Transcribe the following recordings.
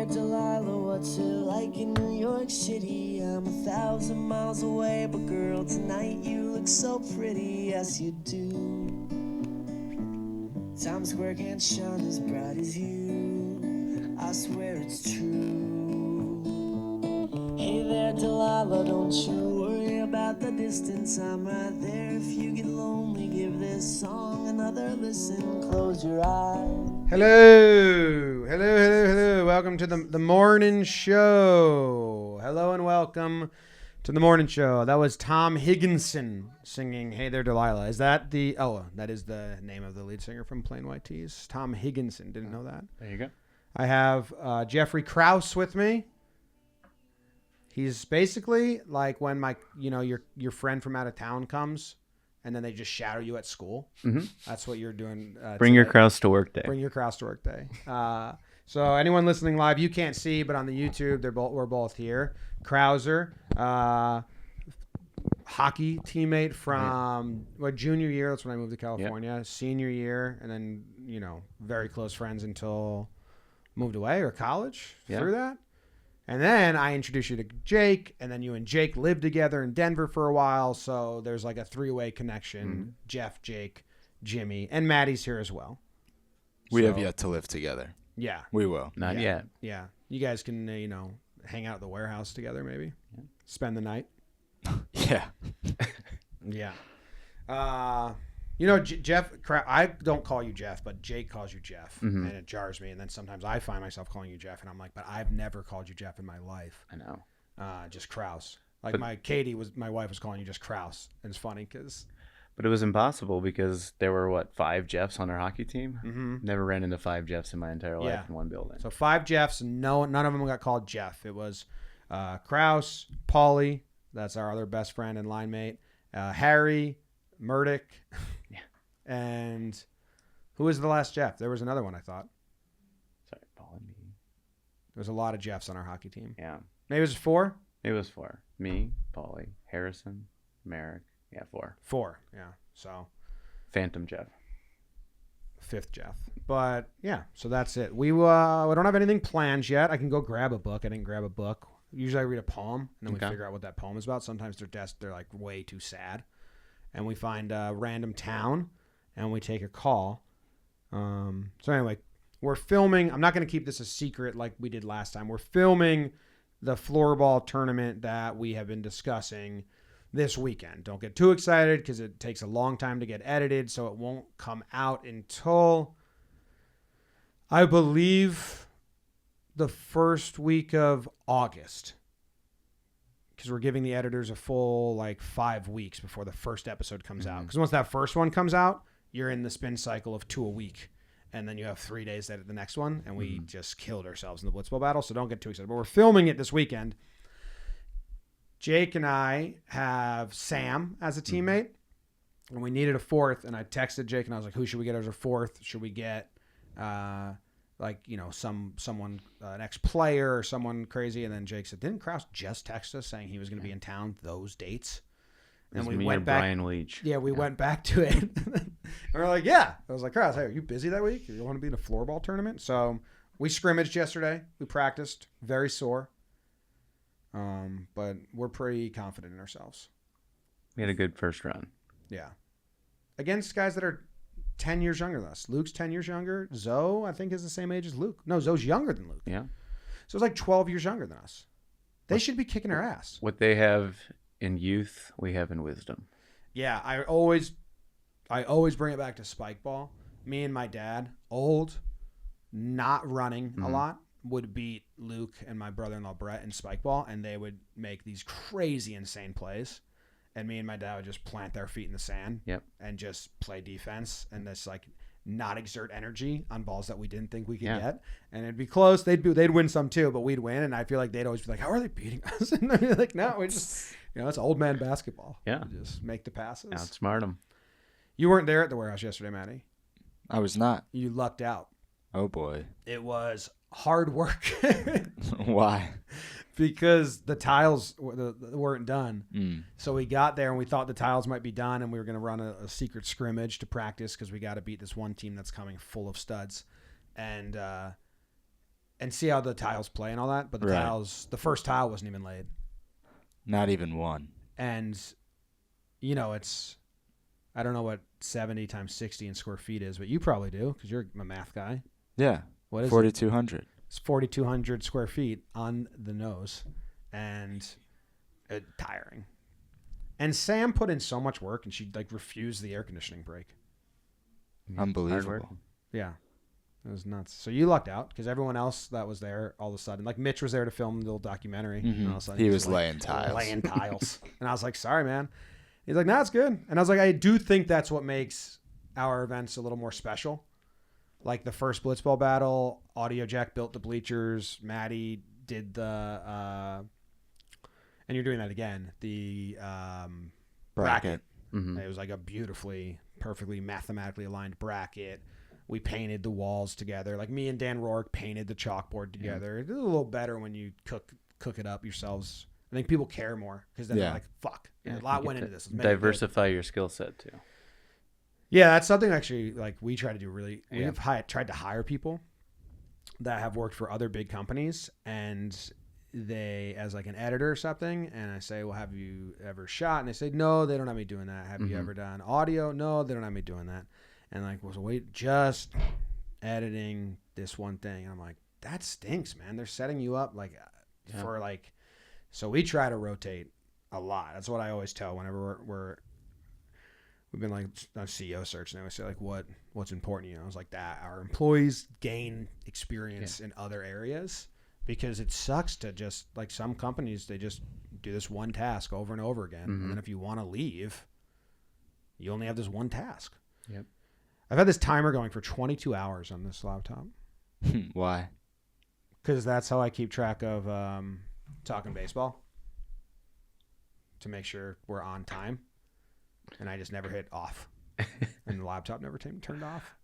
there, Delilah, what's it like in New York City? I'm 1,000 miles away, but girl, tonight you look so pretty, yes you do. Times Square can't shine as bright as you, I swear it's true. Hey there, Delilah, don't you worry about the distance, I'm right there. If you get lonely, give this song another listen, close your eyes. Hello. Welcome to the morning show. Hello and welcome to the morning show. That was Tom Higginson singing Hey There, Delilah. Is that that is the name of the lead singer from Plain White Tees. Tom Higginson. Didn't know that. There you go. I have Jeffrey Krause with me. He's basically like when your friend from out of town comes and then they just shadow you at school. Mm-hmm. That's what you're doing. Bring your Krause to work day. Bring your Krause to work day. So anyone listening live, you can't see, but on the YouTube, we're both here. Krauser, hockey teammate from junior year. That's when I moved to California. Yep. Senior year, and then very close friends until moved away or college through that. And then I introduced you to Jake, and then you and Jake lived together in Denver for a while. So there's like a three-way connection. Mm-hmm. Jeff, Jake, Jimmy, and Maddie's here as well. We have yet to live together. Yeah. We will. Not yet. Yeah. You guys can, hang out at the warehouse together maybe. Yeah. Spend the night. Yeah. Yeah. Jeff, I don't call you Jeff, but Jake calls you Jeff, and it jars me. And then sometimes I find myself calling you Jeff, and I'm like, but I've never called you Jeff in my life. I know. Just Krause. Like my wife was calling you just Krause. And it's funny because. But it was impossible because there were, 5 Jeffs on our hockey team? Mm-hmm. Never ran into 5 Jeffs in my entire life in one building. So 5 Jeffs, and none of them got called Jeff. It was Krause, Paulie, that's our other best friend and line mate, Harry, Murdoch, and who was the last Jeff? There was another one, I thought. Sorry, Paul and me. There was a lot of Jeffs on our hockey team. Yeah. Maybe it was 4? It was 4. Me, Paulie, Harrison, Merrick. Yeah, 4. 4, yeah. So. Phantom Jeff. 5th Jeff. But, yeah, so that's it. We don't have anything planned yet. I can go grab a book. I didn't grab a book. Usually I read a poem, and then we figure out what that poem is about. Sometimes they're like way too sad. And we find a random town, and we take a call. So anyway, we're filming. I'm not going to keep this a secret like we did last time. We're filming the floorball tournament that we have been discussing this weekend. Don't get too excited because it takes a long time to get edited, so it won't come out until, I believe, the first week of August. Because we're giving the editors a full 5 weeks before the first episode comes out. Because once that first one comes out, you're in the spin cycle of 2 a week. And then you have 3 days to edit the next one. And we just killed ourselves in the Blitzball battle. So don't get too excited. But we're filming it this weekend. Jake and I have Sam as a teammate. And we needed a 4th. And I texted Jake and I was like, who should we get as our 4th? Should we get someone, an ex-player or someone crazy? And then Jake said, didn't Krause just text us saying he was going to be in town those dates? And we went back. Brian Leach. Yeah, we went back to it. And we're like, yeah. I was like, Krause, hey, are you busy that week? You want to be in a floorball tournament? So we scrimmaged yesterday. We practiced. Very sore. But we're pretty confident in ourselves. We had a good first run. Yeah. Against guys that are 10 years younger than us. Luke's 10 years younger. Zoe, I think, is the same age as Luke. No, Zoe's younger than Luke. Yeah. So it's like 12 years younger than us. They should be kicking our ass. What they have in youth, we have in wisdom. Yeah, I always bring it back to spike ball. Me and my dad, old, not running a lot, would beat Luke and my brother-in-law Brett in spike ball, and they would make these crazy, insane plays. And me and my dad would just plant their feet in the sand and just play defense and just not exert energy on balls that we didn't think we could get. And it'd be close. They'd win some too, but we'd win. And I feel like they'd always be like, how are they beating us? And I'd be like, no, we just, it's old man basketball. Yeah. We just make the passes. Outsmart them. You weren't there at the warehouse yesterday, Matty. I was not. You lucked out. Oh, boy. It was hard work. Why? Because the tiles weren't done. So we got there and we thought the tiles might be done and we were going to run a secret scrimmage to practice because we got to beat this one team that's coming full of studs. And and see how the tiles play and all that. But the first tile wasn't even laid. Not even one. And, it's, I don't know what 70 times 60 in square feet is, but you probably do because you're a math guy. Yeah. What is 4,200. It's 4,200 square feet on the nose and tiring. And Sam put in so much work and she refused the air conditioning break. Unbelievable. Yeah. It was nuts. So you lucked out because everyone else that was there all of a sudden, Mitch was there to film the little documentary. Mm-hmm. And all of a sudden he was laying tiles. And I was like, sorry, man. He's like, nah, it's good. And I was like, I do think that's what makes our events a little more special. Like the first Blitzball battle, Audio Jack built the bleachers. Maddie did the, and you're doing that again, the bracket. Mm-hmm. It was like a perfectly mathematically aligned bracket. We painted the walls together. Like me and Dan Rourke painted the chalkboard together. It's a little better when you cook it up yourselves. I think people care more because then they're like, fuck. A lot went into this. Diversify your skill set too. Yeah, that's something actually we try to do really. We've tried to hire people that have worked for other big companies and they as an editor or something. And I say, well, have you ever shot? And they say, no, they don't have me doing that. Have you ever done audio? No, they don't have me doing that. And wait, just editing this one thing. And I'm like, that stinks, man. They're setting you up for so we try to rotate a lot. That's what I always tell whenever we've been on CEO search and I always say what's important, I was like that our employees gain experience in other areas because it sucks to just some companies, they just do this one task over and over again. And then if you want to leave, you only have this one task. Yep. I've had this timer going for 22 hours on this laptop. Why? Because that's how I keep track of talking baseball to make sure we're on time. And I just never hit off. And the laptop never turned off.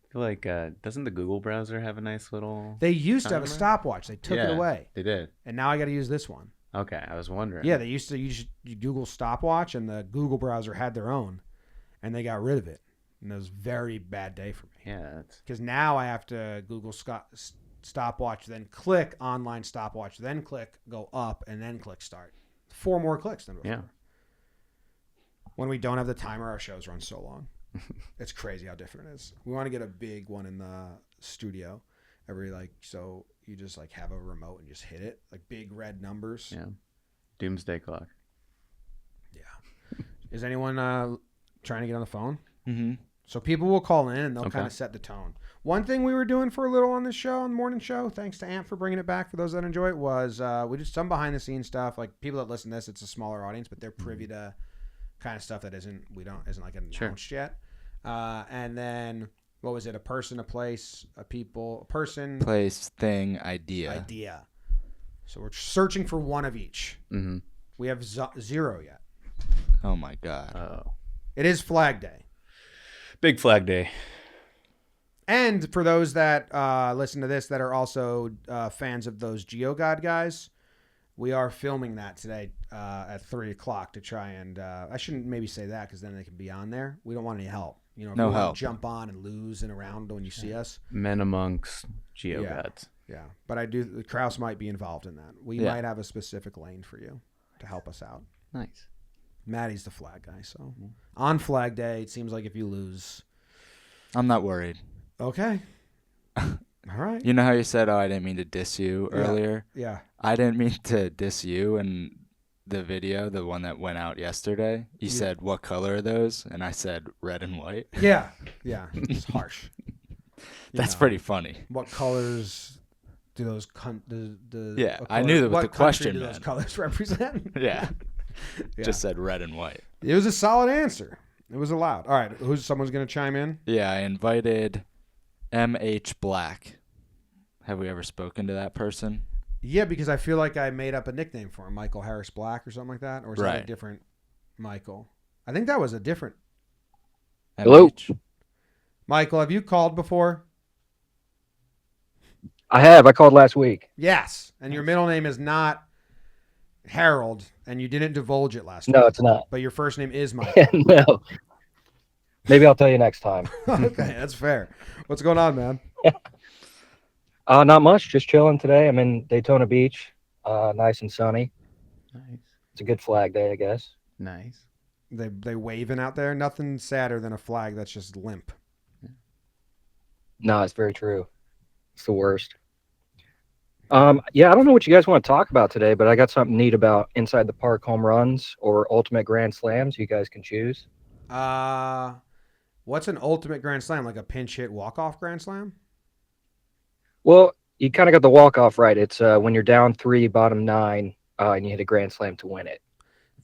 I feel like, doesn't the Google browser have a nice little... They used to have a timer? stopwatch. They took it away. They did. And now I got to use this one. Okay, I was wondering. Yeah, they used to use Google stopwatch, and the Google browser had their own. And they got rid of it. And it was a very bad day for me. Yeah. Because now I have to Google stopwatch, then click online stopwatch, then click go up, and then click start. 4 more clicks than before. Yeah. When we don't have the timer, our shows run so long. It's crazy how different it is. We want to get a big one in the studio. So you just have a remote and just hit it. Big red numbers. Yeah. Doomsday clock. Yeah. Is anyone trying to get on the phone? Mm-hmm. So people will call in and they'll kind of set the tone. One thing we were doing for a little on this show, on the morning show, thanks to Amp for bringing it back for those that enjoy it, was we did some behind the scenes stuff. People that listen to this, it's a smaller audience, but they're privy to kind of stuff that isn't announced yet. And then what was it? A person, a place, a people, a person, place, thing, idea. So we're searching for one of each. Mm-hmm. We have 0 yet. Oh my God. Oh. It is Flag Day. Big Flag Day. And for those that listen to this that are also fans of those GeoGod guys, we are filming that today at 3 o'clock to try and I shouldn't maybe say that because then they can be on there. We don't want any help. If no you help. Jump on and lose and around when you see us. Men amongst GeoGods. Yeah. But Kraus might be involved in that. We might have a specific lane for you to help us out. Nice. Maddie's the flag guy. So on Flag Day, it seems like if you lose. I'm not worried. Okay. All right. You know how you said, I didn't mean to diss you earlier? Yeah. I didn't mean to diss you in the video, the one that went out yesterday. You said, what color are those? And I said, red and white. Yeah. Yeah. It's harsh. That's pretty funny. What colors do those I knew what the question do meant. those colors represent? Yeah. Just said red and white. It was a solid answer. It was allowed. All right. Someone's going to chime in? Yeah, I invited M.H. Black. Have we ever spoken to that person? Yeah, because I feel like I made up a nickname for him, Michael Harris Black or something like that. Or is that a different Michael? I think that was a different. Hello? MH. Michael, have you called before? I have. I called last week. Yes. And your middle name is not Harold, and you didn't divulge it last week. No, it's not. But your first name is Michael. No. Maybe I'll tell you next time. Okay, that's fair. What's going on, man? Not much. Just chilling today. I'm in Daytona Beach. Nice and sunny. Nice. It's a good flag day, I guess. Nice. They waving out there. Nothing sadder than a flag that's just limp. No, it's very true. It's the worst. Yeah, I don't know what you guys want to talk about today, but I got something neat about inside the park home runs or ultimate grand slams. You guys can choose. What's an ultimate grand slam? Like a pinch hit walk off grand slam? Well, you kind of got the walk off right. It's when you're down 3, bottom 9, and you hit a grand slam to win it.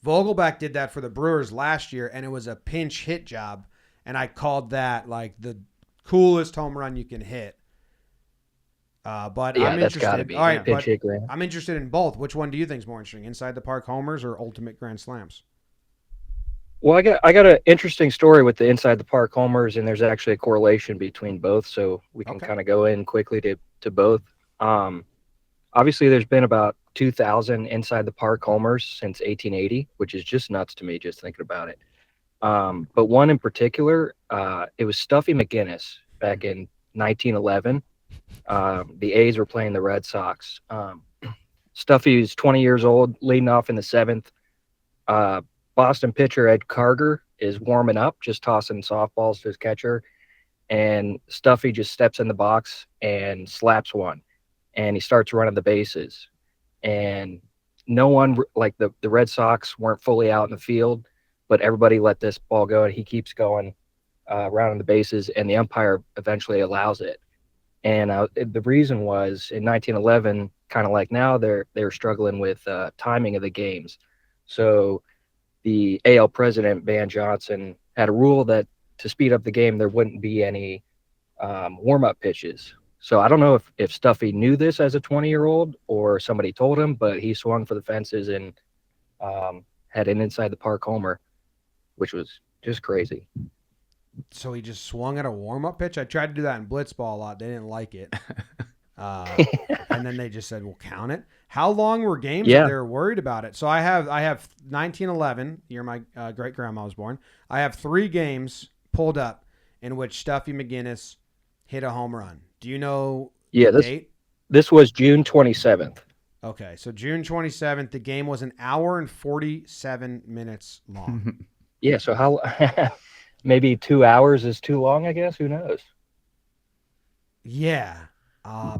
Vogelback did that for the Brewers last year, and it was a pinch hit job, and I called that like the coolest home run you can hit. But Yeah, I'm that's interested. got to be All right, pinch but hit grand. I'm interested in both. Which one do you think is more interesting? Inside the park homers or ultimate grand slams? Well, I got an interesting story with the inside the park homers, and there's actually a correlation between both, so we can Okay. kind of go in quickly to both. Obviously, there's been about 2,000 inside the park homers since 1880, which is just nuts to me just thinking about it. But one in particular, it was Stuffy McGinnis back in 1911. The A's were playing the Red Sox. Stuffy was 20 years old, leading off in the 7th. Boston pitcher Ed Carger is warming up, just tossing softballs to his catcher, and Stuffy just steps in the box and slaps one, and he starts running the bases. And no one, like the Red Sox weren't fully out in the field, but everybody let this ball go, and he keeps going rounding the bases, and the umpire eventually allows it. And the reason was in 1911, kind of like now, they were struggling with timing of the games. So the AL president, Van Johnson, had a rule that to speed up the game, there wouldn't be any warm-up pitches. So I don't know if Stuffy knew this as a 20-year-old or somebody told him, but he swung for the fences and had an inside the park homer, which was just crazy. So he just swung at a warm up pitch. I tried to do that in blitzball a lot. They didn't like it. And then they just said, "We'll count it." How long were games Yeah. that they were worried about it? So I have 1911, year my great grandma was born. I have 3 games pulled up in which Stuffy McGinnis hit a home run. Do you know Yeah, the date? this was June 27th. Okay, so June 27th. The game was an hour and 47 minutes long. Yeah, so how maybe 2 hours is too long, I guess. Who knows? Yeah.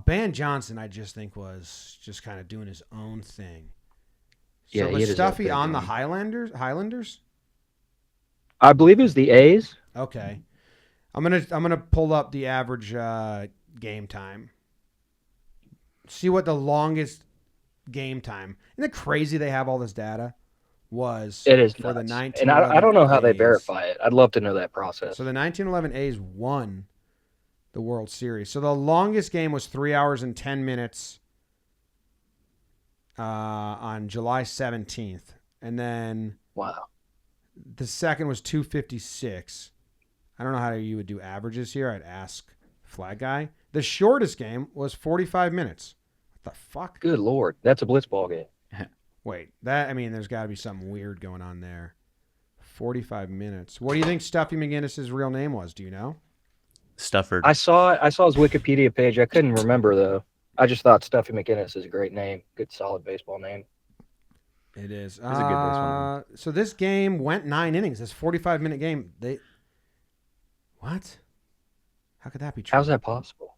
Van Johnson, I just think, was just kind of doing his own thing. Yeah, So he was hit his own Stuffy thing, on the man. Highlanders? I believe it was the A's. Okay. I'm gonna pull up the average game time. See what the longest game time. Isn't it crazy they have all this data? Was It is for the nuts. 1911 And I don't know how they A's. verify it. I'd love to know that process. So the 1911 A's won the World Series. So the longest game was 3 hours and 10 minutes on July 17th. And then Wow. the second was 256. I don't know how you would do averages here. I'd ask Flag Guy. The shortest game was 45 minutes. What the fuck? Good Lord. That's a blitzball game. Wait, there's got to be something weird going on there. 45 minutes. What do you think Stuffy McGinnis' real name was? Do you know? Stufford. I saw his Wikipedia page. I couldn't remember, though. I just thought Stuffy McGinnis is a great name. Good, solid baseball name. It is. It's a good baseball So this game went 9 innings. This 45-minute game. What? How could that be true? How's that possible?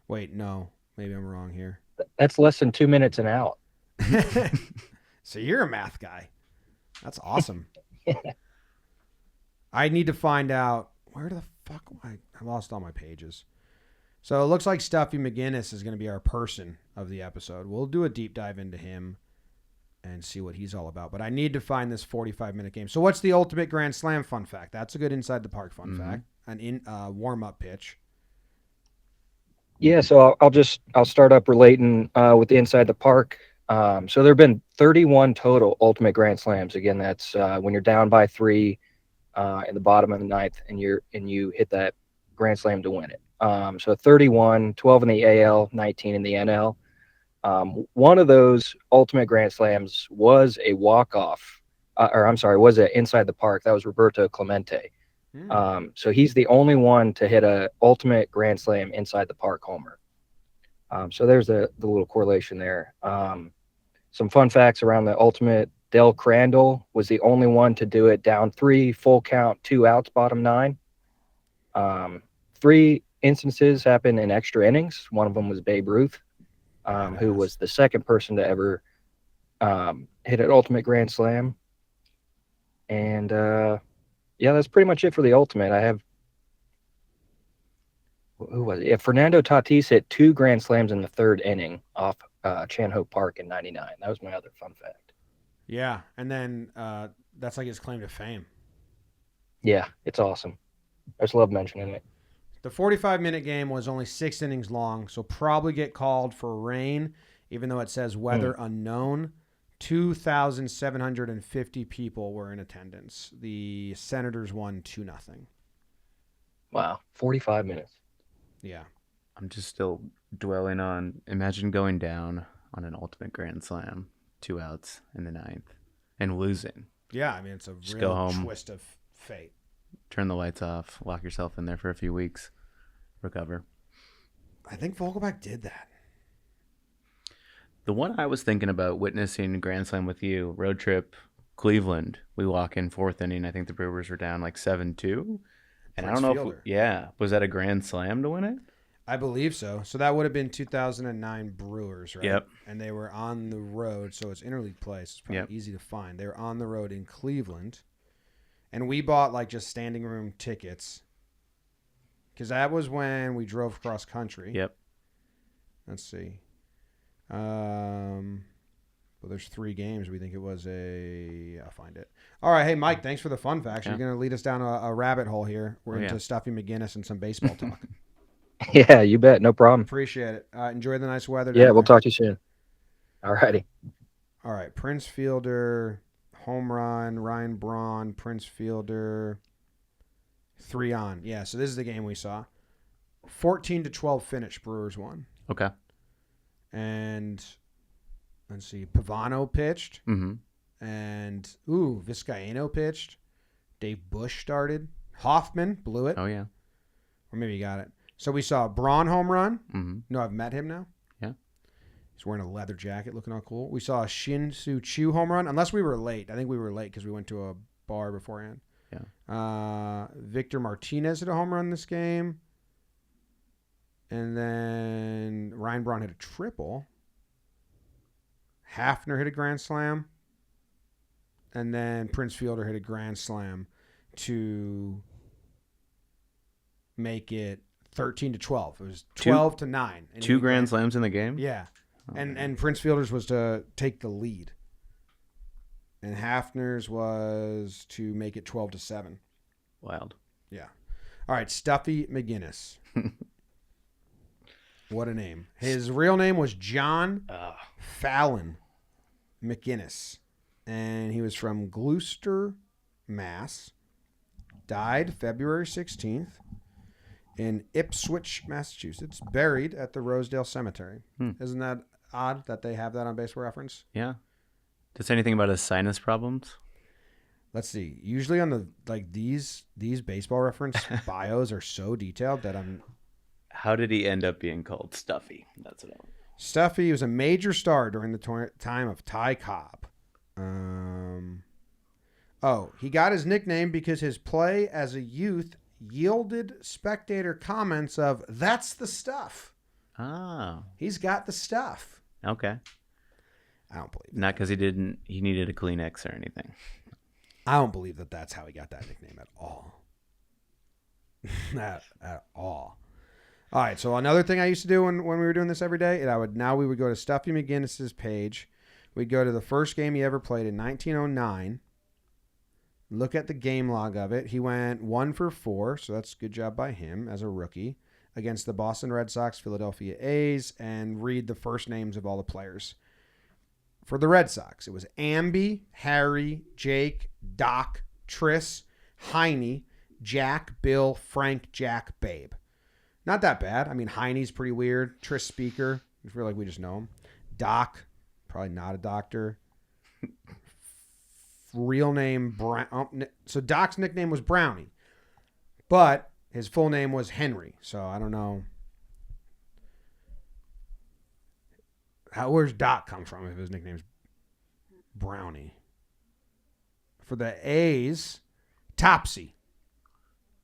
Wait, no. Maybe I'm wrong here. That's less than 2 minutes and out. So you're a math guy. That's awesome. I need to find out where the fuck I lost all my pages. So it looks like Stuffy McGinnis is going to be our person of the episode. We'll do a deep dive into him and see what he's all about. But I need to find this 45-minute game. So what's the ultimate Grand Slam fun fact? That's a good inside the park fun fact. An warm-up pitch. Yeah, so I'll start up relating with the inside the park. So there have been 31 total ultimate grand slams. Again, that's when you're down by 3 in the bottom of the 9th, and you hit that grand slam to win it. So 31, 12 in the AL, 19 in the NL. One of those ultimate grand slams was a walk-off, was an inside the park. That was Roberto Clemente. So he's the only one to hit a ultimate grand slam inside the park homer. So there's the little correlation there. Some fun facts around the ultimate. Del Crandall was the only one to do it down 3, full count, 2 outs, bottom 9. 3 instances happened in extra innings. One of them was Babe Ruth, who was the second person to ever hit an ultimate grand slam. And yeah, that's pretty much it for the ultimate. I have, who was it? Yeah, Fernando Tatis hit 2 grand slams in the 3rd inning off Chan Ho Park in '99. That was my other fun fact. Yeah, and then that's like his claim to fame. Yeah, it's awesome. I just love mentioning it. The 45-minute game was only 6 innings long, so probably get called for rain, even though it says weather unknown. 2,750 people were in attendance. The Senators won 2-0. Wow, 45 minutes. Yeah. I'm just still dwelling on, imagine going down on an ultimate grand slam, 2 outs in the 9th, and losing. Yeah, I mean, it's a Just go real home. twist of fate. Turn the lights off, lock yourself in there for a few weeks, recover. I think Vogelback did that. The one I was thinking about witnessing Grand Slam with you, road trip, Cleveland. We walk in 4th inning. I think the Brewers were down like 7-2. And I don't know if, was that a Grand Slam to win it? I believe so. So that would have been 2009 Brewers, right? Yep. And they were on the road, so it's interleague play. So it's probably easy to find. They were on the road in Cleveland. And we bought like just standing room tickets because that was when we drove cross country. Yep. Let's see. Well, there's 3 games. We think it was I'll find it. All right. Hey, Mike, thanks for the fun facts. Yeah. You're going to lead us down a rabbit hole here. We're into Stuffy McGinnis and some baseball talk. Yeah, you bet. No problem. Appreciate it. Enjoy the nice weather. Yeah, we'll talk to you soon. All righty. All right. Prince Fielder, home run. Ryan Braun, Prince Fielder, 3 on. Yeah, so this is the game we saw. 14-12 finish. Brewers won. Okay. And let's see. Pavano pitched. Mm-hmm. And, Vizcaino pitched. Dave Bush started. Hoffman blew it. Oh, yeah. Or maybe he got it. So we saw Braun home run. Mm-hmm. No, I've met him now. Yeah. He's wearing a leather jacket looking all cool. We saw a Shin-Soo Choo home run. Unless we were late. I think we were late because we went to a bar beforehand. Yeah. Victor Martinez hit a home run this game. And then Ryan Braun hit a triple. Hafner hit a grand slam. And then Prince Fielder hit a grand slam to make it 13-12. It was 12-9. 2 grand slams in the game? Yeah. And Prince Fielder's was to take the lead. And Hafner's was to make it 12-7. Wild. Yeah. All right, Stuffy McGinnis. What a name. His real name was John Fallon McGinnis. And he was from Gloucester, Mass. Died February 16th in Ipswich, Massachusetts. Buried at the Rosedale Cemetery. Isn't that odd that they have that on Baseball Reference? Yeah. Does it say anything about his sinus problems? Let's see. Usually on the these Baseball Reference bios are so detailed that I'm. How did he end up being called Stuffy? That's what I want. Stuffy was a major star during the time of Ty Cobb. He got his nickname because his play as a youth yielded spectator comments of, "That's the stuff." Oh. He's got the stuff. Okay. I don't believe Not because he needed a Kleenex or anything. I don't believe that that's how he got that nickname at all. Not at all. All right, so another thing I used to do when we were doing this every day, we would go to Stuffy McGinnis's page. We'd go to the first game he ever played in 1909. Look at the game log of it. He went 1 for 4, so that's a good job by him as a rookie, against the Boston Red Sox, Philadelphia A's, and read the first names of all the players. For the Red Sox, it was Amby, Harry, Jake, Doc, Tris, Heine, Jack, Bill, Frank, Jack, Babe. Not that bad. I mean, Heine's pretty weird. Tris Speaker, I feel like we just know him. Doc, probably not a doctor. Real name, Brown. So Doc's nickname was Brownie, but his full name was Henry. So I don't know. Where's Doc come from if his nickname's Brownie? For the A's, Topsy.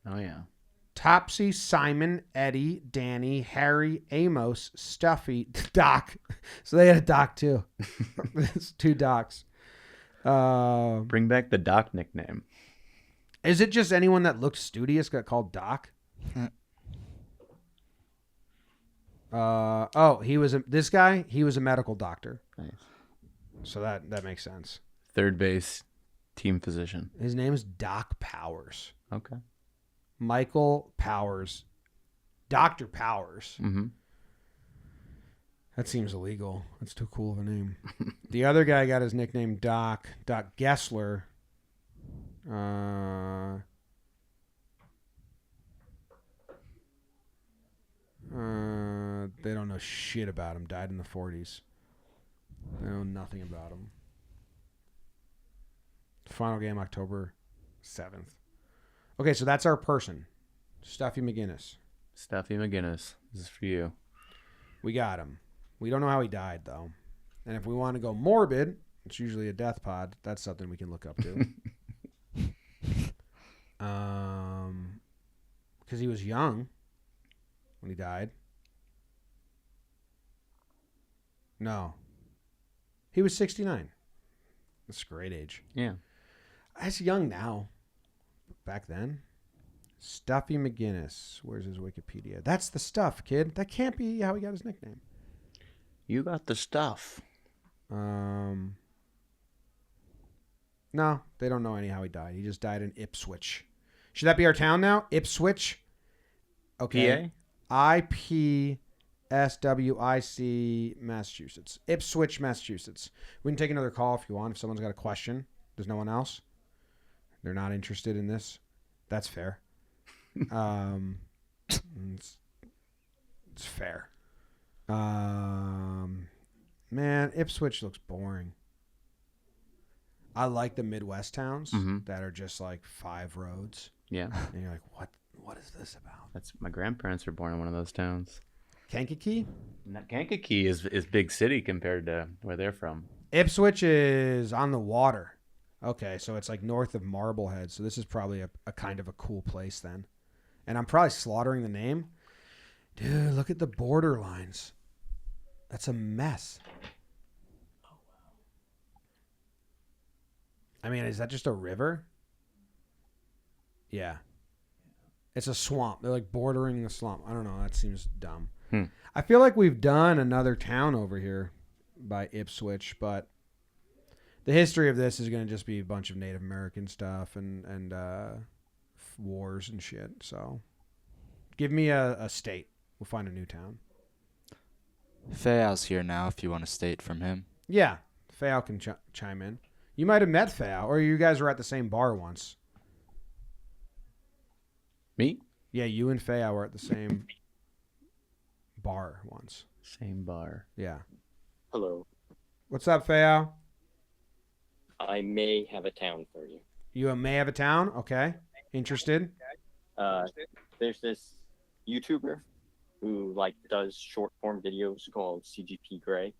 Oh, yeah. Topsy, Simon, Eddie, Danny, Harry, Amos, Stuffy, Doc. So they had a Doc too. It's 2 Docs. Bring back the Doc nickname. Is it just anyone that looked studious got called Doc? He was a medical doctor. Nice. So that makes sense. Third base team physician. His name is Doc Powers. Okay. Michael Powers. Dr. Powers. Mm-hmm. That seems illegal. That's too cool of a name. The other guy got his nickname Doc Gessler. They don't know shit about him. Died in the 40s. They know nothing about him. Final game October 7th. Okay, so that's our person. Stuffy McGinnis. Stuffy McGinnis. This is for you. We got him. We don't know how he died, though. And if we want to go morbid, it's usually a death pod. That's something we can look up to. Because he was young when he died. No. He was 69. That's a great age. Yeah. That's young now. Back then. Stuffy McGinnis. Where's his Wikipedia? That's the stuff, kid. That can't be how he got his nickname. You got the stuff. No, they don't know how he died. He just died in Ipswich. Should that be our town now? Ipswich? Okay. IPSWIC, Massachusetts. Ipswich, Massachusetts. We can take another call if you want. If someone's got a question. There's no one else. They're not interested in this. That's fair. It's fair. Man, Ipswich looks boring. I like the Midwest towns that are just like 5 roads. Yeah. And you're like, what is this about? That's my grandparents were born in one of those towns. Kankakee? Kankakee is big city compared to where they're from. Ipswich is on the water. Okay, so it's like north of Marblehead. So this is probably a kind of a cool place then. And I'm probably slaughtering the name. Dude, look at the border lines. That's a mess. Oh, wow. I mean, is that just a river? Yeah. It's a swamp. They're like bordering the swamp. I don't know. That seems dumb. I feel like we've done another town over here by Ipswich, but the history of this is going to just be a bunch of Native American stuff and wars and shit. So give me a state. We'll find a new town. Fayal's here now if you want a state from him. Yeah, Fayal can chime in. You might have met Fayal, or you guys were at the same bar once. Me? Yeah, you and Fayal were at the same bar once. Same bar. Yeah. Hello. What's up, Fayal? I may have a town for you. You may have a town? Okay. Interested? There's this YouTuber who does short form videos called CGP Grey.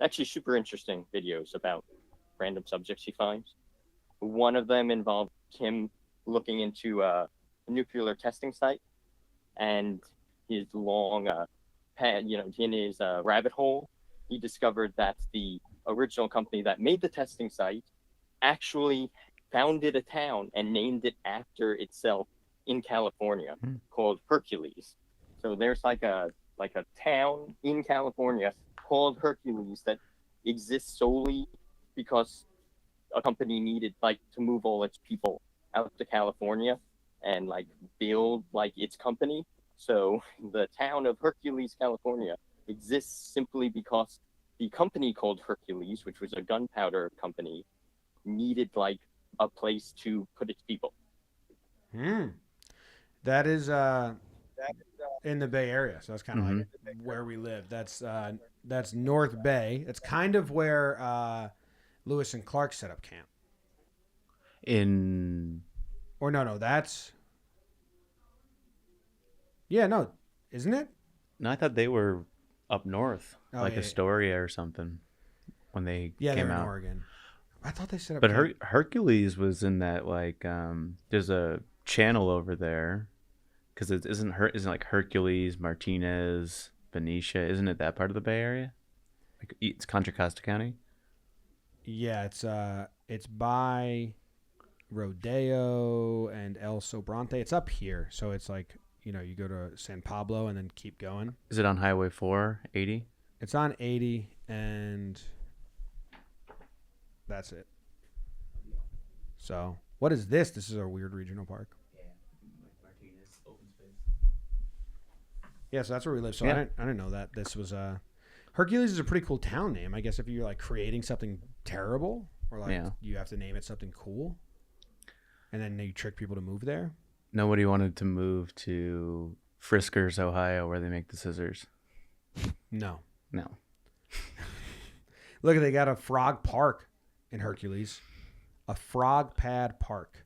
Actually super interesting videos about random subjects he finds. One of them involved him looking into a nuclear testing site, and his long in his rabbit hole, he discovered that the original company that made the testing site actually founded a town and named it after itself in California called Hercules. So there's like a town in California called Hercules that exists solely because a company needed to move all its people out to California and build its company. So the town of Hercules, California exists simply because the company called Hercules, which was a gunpowder company, needed a place to put its people. That is in the Bay Area, so that's kind of like where we live. That's North Bay. It's kind of where Lewis and Clark set up camp. That's isn't it? No, I thought they were up north, like Astoria or something, when they they're came in out. Oregon. I thought they set up. But Hercules was in that like there's a channel over there because it isn't like Hercules, Martinez, Benicia, isn't it that part of the Bay Area? Like it's Contra Costa County. Yeah, it's by Rodeo and El Sobrante. It's up here, so it's like you go to San Pablo and then keep going. Is it on Highway 480? It's on 80, and that's it. So, what is this? This is a weird regional park. Yeah, Martinez, open space. Yeah, so that's where we live. So I didn't know that this was Hercules is a pretty cool town name. I guess if you're like creating something terrible or like you have to name it something cool, and then you trick people to move there. Nobody wanted to move to Friskers, Ohio, where they make the scissors. No. Look, they got a frog park in Hercules. A frog pad park.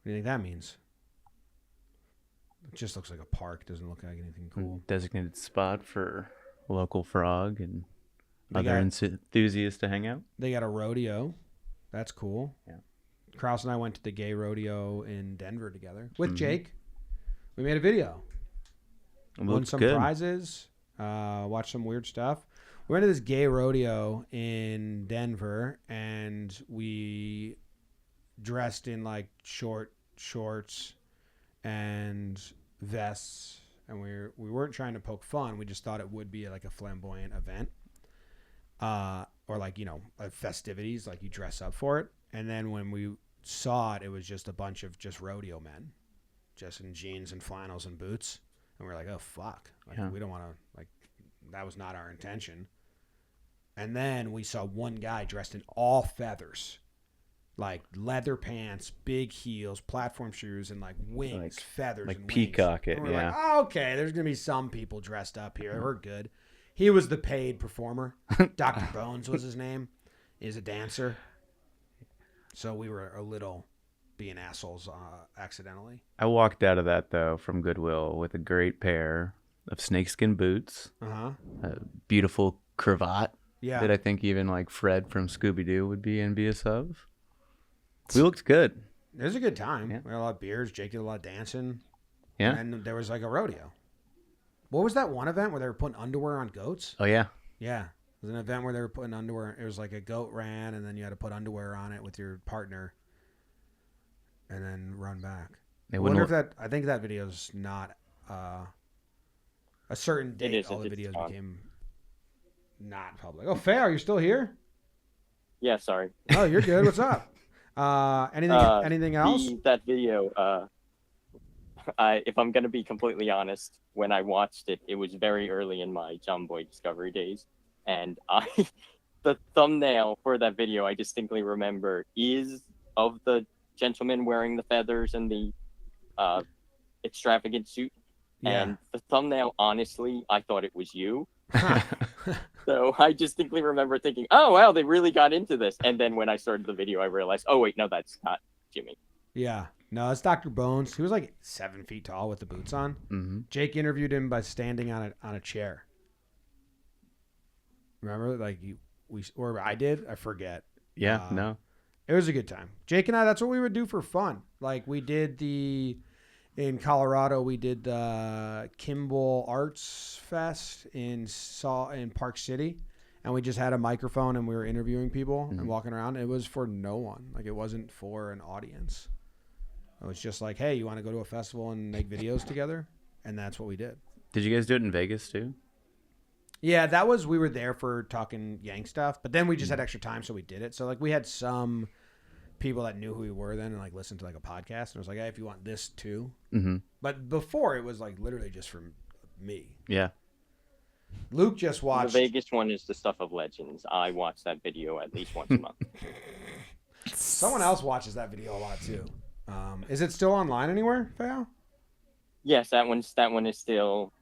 What do you think that means? It just looks like a park. Doesn't look like anything cool. Designated spot for local frog and other enthusiasts to hang out. They got a rodeo. That's cool. Yeah. Kraus and I went to the gay rodeo in Denver together with Jake. We made a video. Won some prizes. Watched some weird stuff. We went to this gay rodeo in Denver, and we dressed in like short shorts and vests, and we weren't trying to poke fun. We just thought it would be like a flamboyant event, or like festivities, like you dress up for it. And then when we saw it, it was just a bunch of just rodeo men, just in jeans and flannels and boots, and we're like, oh fuck, like, we don't want to, like, that was not our intention. And then we saw one guy dressed in all feathers, like leather pants, big heels, platform shoes, and like wings, like, feathers, like and peacock wings. it. And we're like, oh, okay, there's gonna be some people dressed up here. We're good. He was the paid performer. Dr. Bones was his name. He's a dancer. So we were a little being assholes accidentally. I walked out of that though from Goodwill with a great pair of snakeskin boots, a beautiful cravat. Yeah. That I think even like Fred from Scooby-Doo would be envious of. We looked good. It was a good time. Yeah. We had a lot of beers. Jake did a lot of dancing. Yeah. And there was like a rodeo. What was that one event where they were putting underwear on goats? Oh, yeah. Yeah. It was an event where they were putting underwear. It was like a goat ran, and then you had to put underwear on it with your partner and then run back. I wonder if that, I think that video is not a certain date. All the videos became not public. Oh, Faye, are you still here? Yeah, sorry. Oh, you're good. What's up? Anything else? That video, if I'm going to be completely honest, when I watched it, it was very early in my Jomboy discovery days. And the thumbnail for that video, I distinctly remember, is of the gentleman wearing the feathers and the extravagant suit. Yeah. And the thumbnail, honestly, I thought it was you. So I distinctly remember thinking, oh, wow, they really got into this. And then when I started the video, I realized, oh, wait, no, that's not Jimmy. Yeah. No, it's Dr. Bones. He was like 7 feet tall with the boots on. Mm-hmm. Jake interviewed him by standing on a chair. Remember? Like or I did? I forget. Yeah, no. It was a good time. Jake and I, that's what we would do for fun. Like we did in Colorado, we did the Kimball Arts Fest in Park City, and we just had a microphone and we were interviewing people and walking around. It was for no one. Like it wasn't for an audience. It was just like, hey, you want to go to a festival and make videos together? And that's what we did. Did you guys do it in Vegas too? Yeah, we were there for talking Yank stuff, but then we just had extra time, so we did it. So like we had some people that knew who we were then and like listened to like a podcast, and it was like, hey, if you want this too. Mm-hmm. But before it was like literally just for me. Yeah. Luke just watched. The Vegas one is the stuff of legends. I watch that video at least once a month. Someone else watches that video a lot too. Is it still online anywhere, Fao? Yes, that one is still.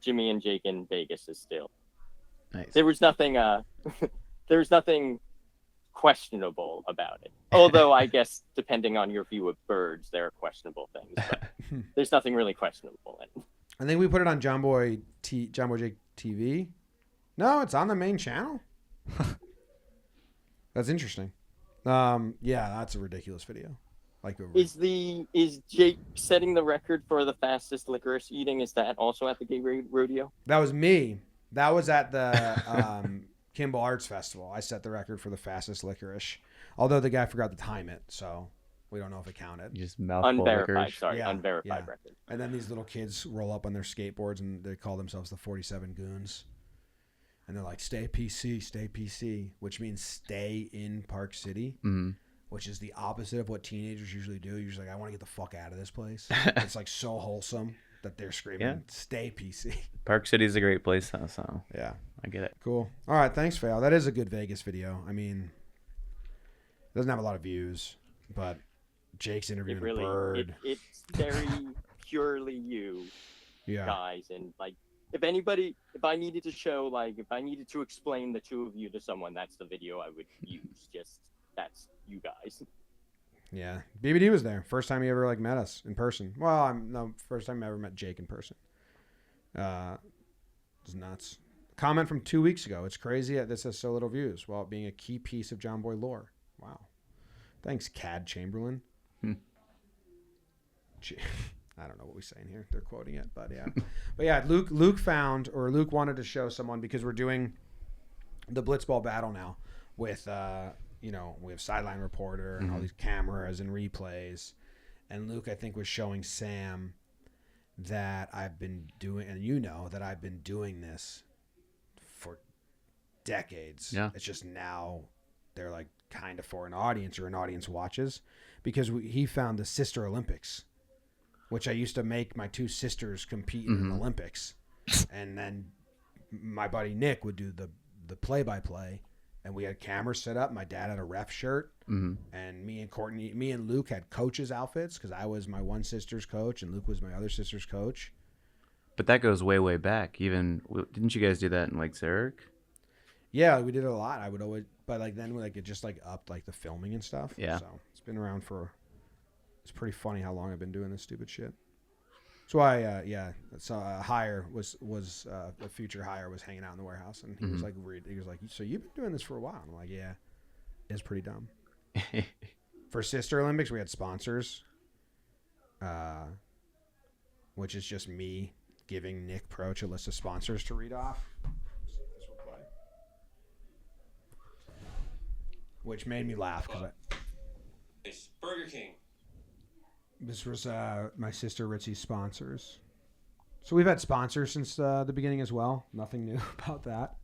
Jimmy and Jake in Vegas is still. Nice. There was nothing. There was nothing questionable about it. Although I guess depending on your view of birds, there are questionable things. But there's nothing really questionable in it. I think we put it on Jomboy J TV. No, it's on the main channel. That's interesting. Yeah, that's a ridiculous video. Like, is Jake setting the record for the fastest licorice eating? Is that also at the gay rodeo? that was me. That was at the Kimball Arts Festival. I set the record for the fastest licorice. Although the guy forgot to time it, so we don't know if it counted. You just mouthful Unverified, licorice. sorry, Yeah, unverified yeah. record. And then these little kids roll up on their skateboards and they call themselves the 47 Goons. And they're like, stay PC, which means stay in Park City, which is the opposite of what teenagers usually do. Usually, like, I want to get the fuck out of this place. It's like so wholesome that they're screaming, stay PC. Park City's a great place, though, so Yeah. I get it. Cool. All right. Thanks, Fail. That is a good Vegas video. I mean, it doesn't have a lot of views, but Jake's interviewing a bird. It's very purely you Yeah. guys, and like if I needed to show, like if I needed to explain the two of you to someone, that's the video I would use. Just that's you guys. Yeah. BBD was there. First time he ever like met us in person. Well, first time I ever met Jake in person. It's nuts. Comment from 2 weeks ago. It's crazy that this has so little views while being a key piece of Jomboy lore. Wow. Thanks, Cad Chamberlain. I don't know what we're saying here. They're quoting it, but yeah. But yeah, Luke wanted to show someone because we're doing the Blitzball battle now with, we have sideline reporter and all these cameras and replays. And Luke, I think, was showing Sam that I've been doing, and that I've been doing this for decades. Yeah. It's just now they're like kind of for an audience or an audience watches because he found the Sister Olympics, which I used to make my two sisters compete in the Olympics. And then my buddy Nick would do the play-by-play, and we had cameras set up. My dad had a ref shirt, and me and Luke had coaches' outfits because I was my one sister's coach and Luke was my other sister's coach. But that goes way, way back. Even didn't you guys do that in like Zurich? Yeah, we did it a lot. I would always, but like then like it just like upped like the filming and stuff. Yeah. So it's been around for. It's pretty funny how long I've been doing this stupid shit. That's why, So Hire was a future Hire was hanging out in the warehouse, and he was like, so you've been doing this for a while? And I'm like, yeah, it's pretty dumb. For Sister Olympics, we had sponsors, which is just me giving Nick Proch a list of sponsors to read off. This will play. Which made me laugh because Burger King. This was my sister Richie's sponsors. So we've had sponsors since the beginning as well. Nothing new about that.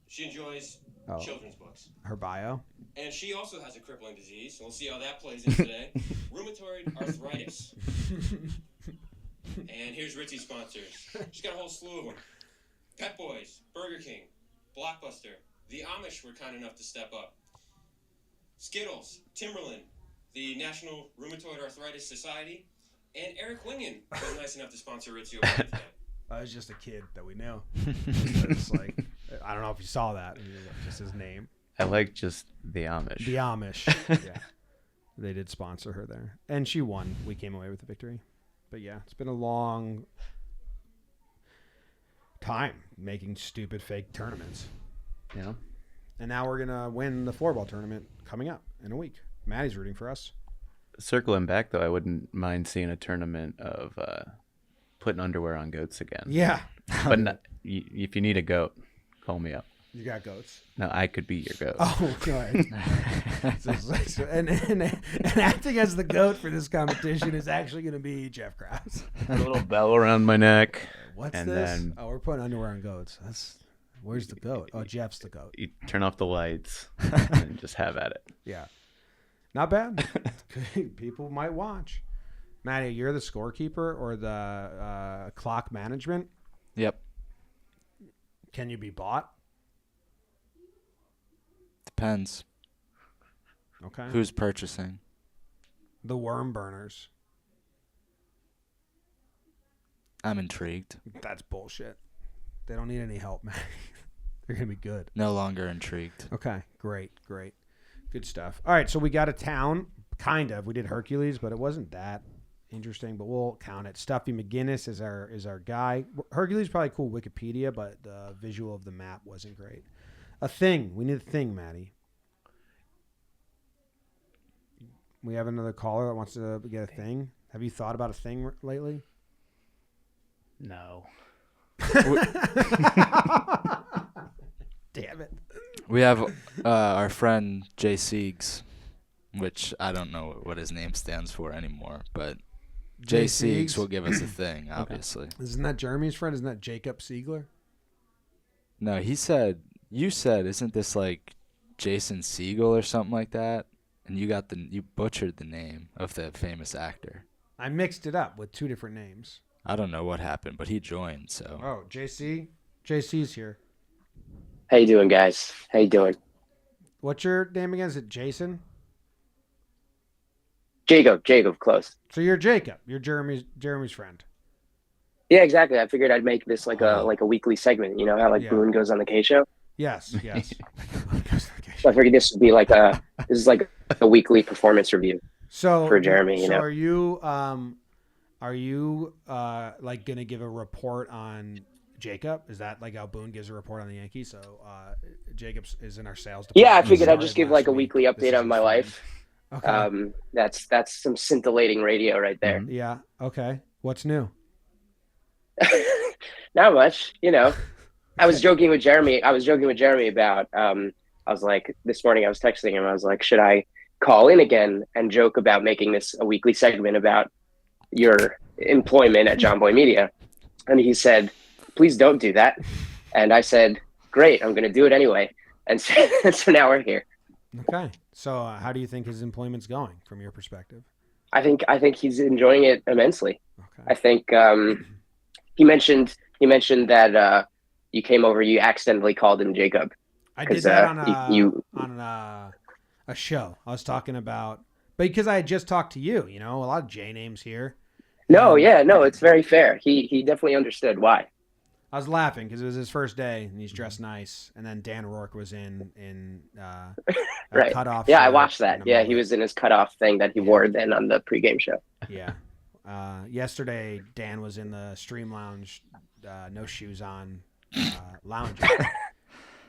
She enjoys children's books. Her bio. And she also has a crippling disease, so we'll see how that plays in today. Rheumatoid arthritis. And here's Richie's sponsors. She's got a whole slew of them. Pet Boys, Burger King, Blockbuster. The Amish were kind enough to step up. Skittles, Timberland, the National Rheumatoid Arthritis Society, and Eric Wingen was nice enough to sponsor Richie over today. I was just a kid that we knew. It's like, I don't know if you saw that. Just his name. I like just the Amish. The Amish. Yeah. They did sponsor her there. And she won. We came away with the victory. But yeah, it's been a long time making stupid fake tournaments. Yeah. And now we're going to win the floorball tournament coming up in a week. Maddie's rooting for us. Circling back, though, I wouldn't mind seeing a tournament of putting underwear on goats again. Yeah. But not, if you need a goat, call me up. You got goats. No, I could be your goat. Oh, good. and acting as the goat for this competition is actually going to be Jeff Krause. A little bell around my neck. What's and this? Then We're putting underwear on goats. Where's the goat? Oh, Jeff's the goat. you turn off the lights and just have at it. Yeah. Not bad. People might watch. Maddie, you're the scorekeeper or the clock management. Yep. Can you be bought? Depends. Okay. Who's purchasing? The worm burners. I'm intrigued. That's bullshit. They don't need any help, man. They're going to be good. No longer intrigued. Okay. Great. Good stuff. All right. So we got a town. Kind of. We did Hercules, but it wasn't that interesting, but we'll count it. Stuffy McGinnis is our guy. Hercules probably cool Wikipedia, but the visual of the map wasn't great. A thing. We need a thing, Maddie. We have another caller that wants to get a thing. Have you thought about a thing lately? No. Damn it. We have our friend Jay Siegs, which I don't know what his name stands for anymore, but Jay Siegs will give us a thing, obviously. Okay. Isn't that Jeremy's friend? Isn't that Jacob Siegler? No, you said, isn't this like Jason Segel or something like that? And you butchered the name of the famous actor. I mixed it up with two different names. I don't know what happened, but he joined, so. Oh, JC? JC's here. How you doing, guys? How you doing? What's your name again? Is it Jason? Jacob, close. So you're Jacob. You're Jeremy's friend. Yeah, exactly. I figured I'd make this like a weekly segment. You know how Boone goes on the K show? Yes. So I figured this would be like a weekly performance review. So for Jeremy, so are you like gonna give a report on Jacob? Is that like how Boone gives a report on the Yankees? So Jacob is in our sales department. Yeah, I figured I'd just give like a weekly update on my life. Okay. That's some scintillating radio right there. Yeah. Okay. What's new? Not much, you know. I was joking with Jeremy about I was like, this morning I was texting him, I was like, should I call in again and joke about making this a weekly segment about your employment at Jomboy Media? And he said, please don't do that. And I said, great, I'm going to do it anyway. And so now we're here. Okay. So how do you think his employment's going from your perspective? I think he's enjoying it immensely. Okay. I think he mentioned that you came over, you accidentally called him Jacob. I did that on a show. I was talking about, but because I had just talked to you, you know, a lot of J names here. No, it's very fair. He definitely understood why. I was laughing because it was his first day and he's dressed nice. And then Dan Rourke was in right. cutoff. Yeah, I watched that. Yeah, he was in his cutoff thing that he wore then on the pregame show. Yeah. Yesterday, Dan was in the Stream Lounge, no shoes on, lounge.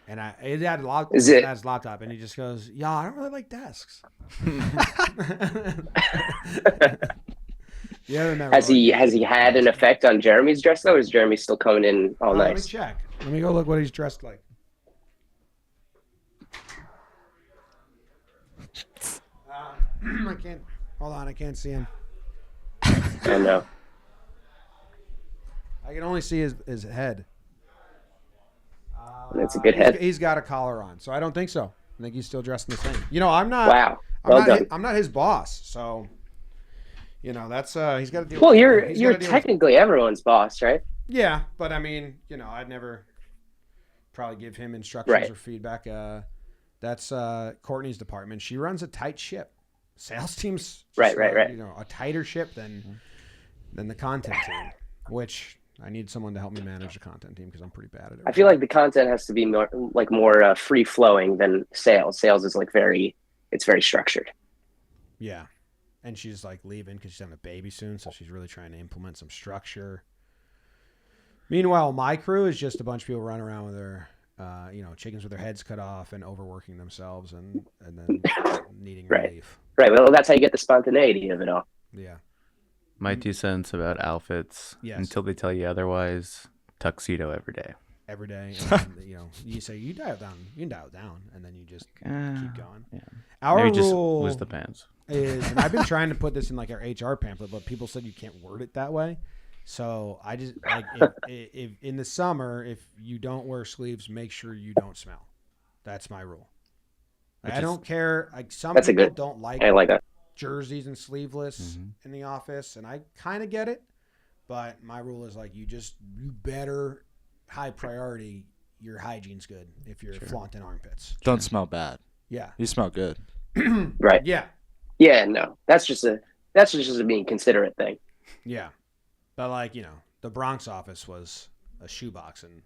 And it had his laptop, and he just goes, "Yeah, I don't really like desks." Yeah. Has he had an effect on Jeremy's dress though? Or is Jeremy still coming in all nice? Let me check. Let me go look what he's dressed like. I can't. Hold on, I can't see him. I know. I can only see his head. That's a good head. He's got a collar on, so I don't think so. I think he's still dressed in the same. You know, I'm not. Wow. Well done. I'm not his boss, so you know that's he's got to deal. Well, you're technically everyone's boss, right? Yeah, but I mean, you know, I'd never probably give him instructions or feedback. That's Courtney's department. She runs a tight ship. Sales teams, right. You know, a tighter ship than the content team, which. I need someone to help me manage the content team because I'm pretty bad at it. I feel like the content has to be more free flowing than sales. Sales is very structured. Yeah, and she's like leaving because she's having a baby soon, so she's really trying to implement some structure. Meanwhile, my crew is just a bunch of people running around with their, chickens with their heads cut off and overworking themselves and then needing relief. Right. Well, that's how you get the spontaneity of it all. Yeah. My 2 cents about outfits. Yes. Until they tell you otherwise, tuxedo every day. Every day. And then, you say, you dial down. You can dial it down. And then you just keep going. Yeah. Our Maybe just rule lose the pants. is, and I've been trying to put this in like our HR pamphlet, but people said you can't word it that way. So I just, like, if in the summer, if you don't wear sleeves, make sure you don't smell. That's my rule. I don't care. Like some people don't like I like that. Jerseys and sleeveless in the office, and I kind of get it, but my rule is like you better high priority your hygiene's good if you're flaunting armpits. Don't smell bad. Yeah, you smell good. Right. Yeah. No, that's just a being considerate thing. Yeah, but like the Bronx office was a shoebox, and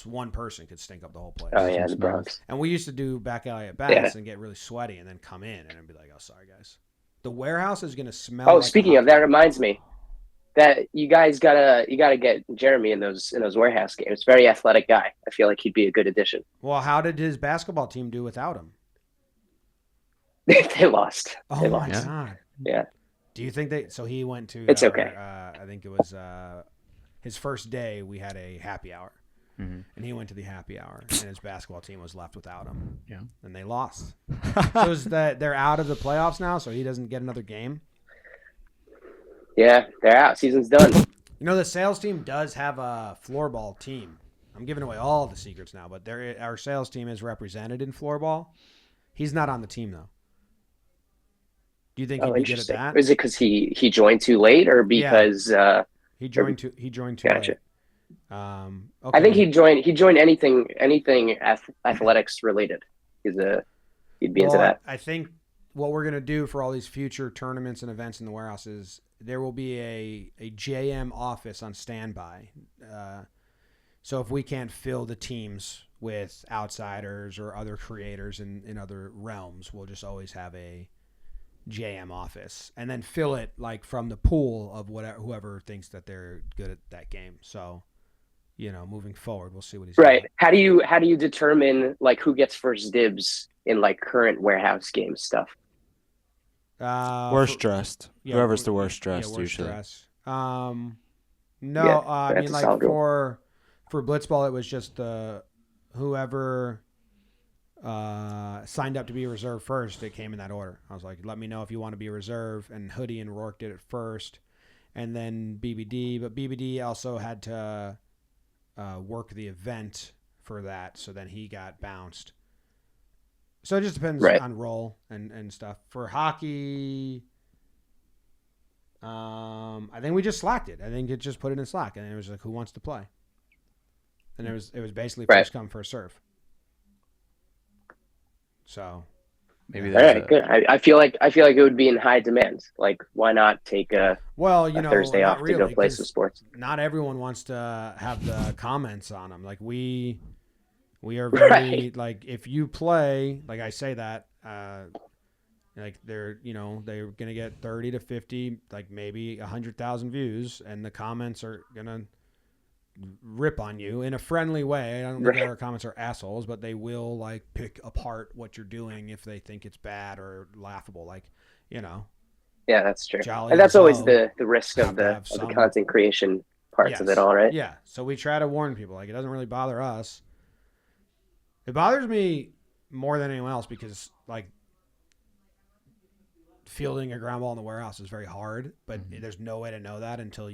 one person could stink up the whole place. Oh yeah, the Bronx. And we used to do back alley at bats and get really sweaty, and then come in and I'd be like, "Oh, sorry guys." The warehouse is gonna smell. Oh, like speaking of that, reminds me that you guys gotta get Jeremy in those warehouse games. Very athletic guy. I feel like he'd be a good addition. Well, how did his basketball team do without him? They lost. Oh they my lost. god. Yeah. Do you think they? So he went to. It's okay. I think it was his first day. We had a happy hour, and he went to the happy hour, and his basketball team was left without him. Yeah, and they lost. So is that they're out of the playoffs now? So he doesn't get another game. Yeah, they're out. Season's done. You know, the sales team does have a floorball team. I'm giving away all the secrets now, but our sales team is represented in floorball. He's not on the team though. Do you think he'd be good at that? Is it because he joined too late, or because he joined too gotcha. late? Okay. I think he'd join anything athletics related. He'd be into that. I think what we're gonna do for all these future tournaments and events in the warehouse is there will be a JM office on standby. So if we can't fill the teams with outsiders or other creators in other realms, we'll just always have a JM office and then fill it like from the pool of whoever thinks that they're good at that game. So, moving forward, we'll see what he's right. doing. How do you determine like who gets first dibs in like current warehouse game stuff? Worst dressed. Yeah, whoever's the worst dressed worst usually. Dress. I mean, like for Blitzball, it was just whoever signed up to be a reserve first. It came in that order. I was like, let me know if you want to be a reserve, and Hoodie and Rourke did it first, and then BBD. But BBD also had to work the event for that, so then he got bounced. So it just depends on role and stuff. For hockey, I think we just slacked it. I think it just put it in Slack, and it was like, who wants to play? And it was basically first come, first serve. So maybe that's good. I feel like it would be in high demand. Like, why not take a Thursday off to go play some sports? Not everyone wants to have the comments on them. Like we are very like, if you play, like I say that, like they're gonna get 30 to 50, like maybe 100,000 views, and the comments are gonna rip on you in a friendly way. I don't think our comments are assholes, but they will like pick apart what you're doing if they think it's bad or laughable. Like, Yeah, that's true. And that's always the risk of the content creation parts of it all, right? Yeah. So we try to warn people. Like, it doesn't really bother us. It bothers me more than anyone else because like fielding a ground ball in the warehouse is very hard, but there's no way to know that until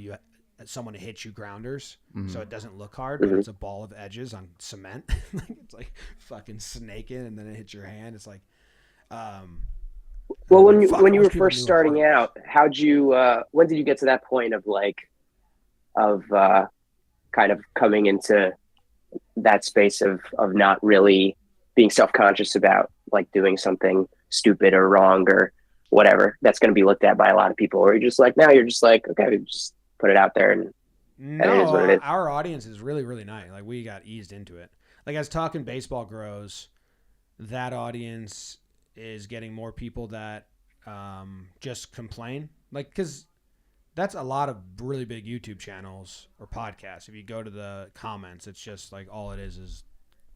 someone hits you grounders. So it doesn't look hard, but it's a ball of edges on cement. It's like fucking snaking, and then it hits your hand. It's like, well, when you were first starting out, when did you get to that point of kind of coming into that space of not really being self-conscious about like doing something stupid or wrong or whatever that's going to be looked at by a lot of people? Or you're just like, now you're just like, okay, just put it out there and it is what it is. Our audience is really, really nice. Like, we got eased into it. Like, as Talking Baseball grows, that audience is getting more people that just complain. Like, because that's a lot of really big YouTube channels or podcasts. If you go to the comments, it's just like all it is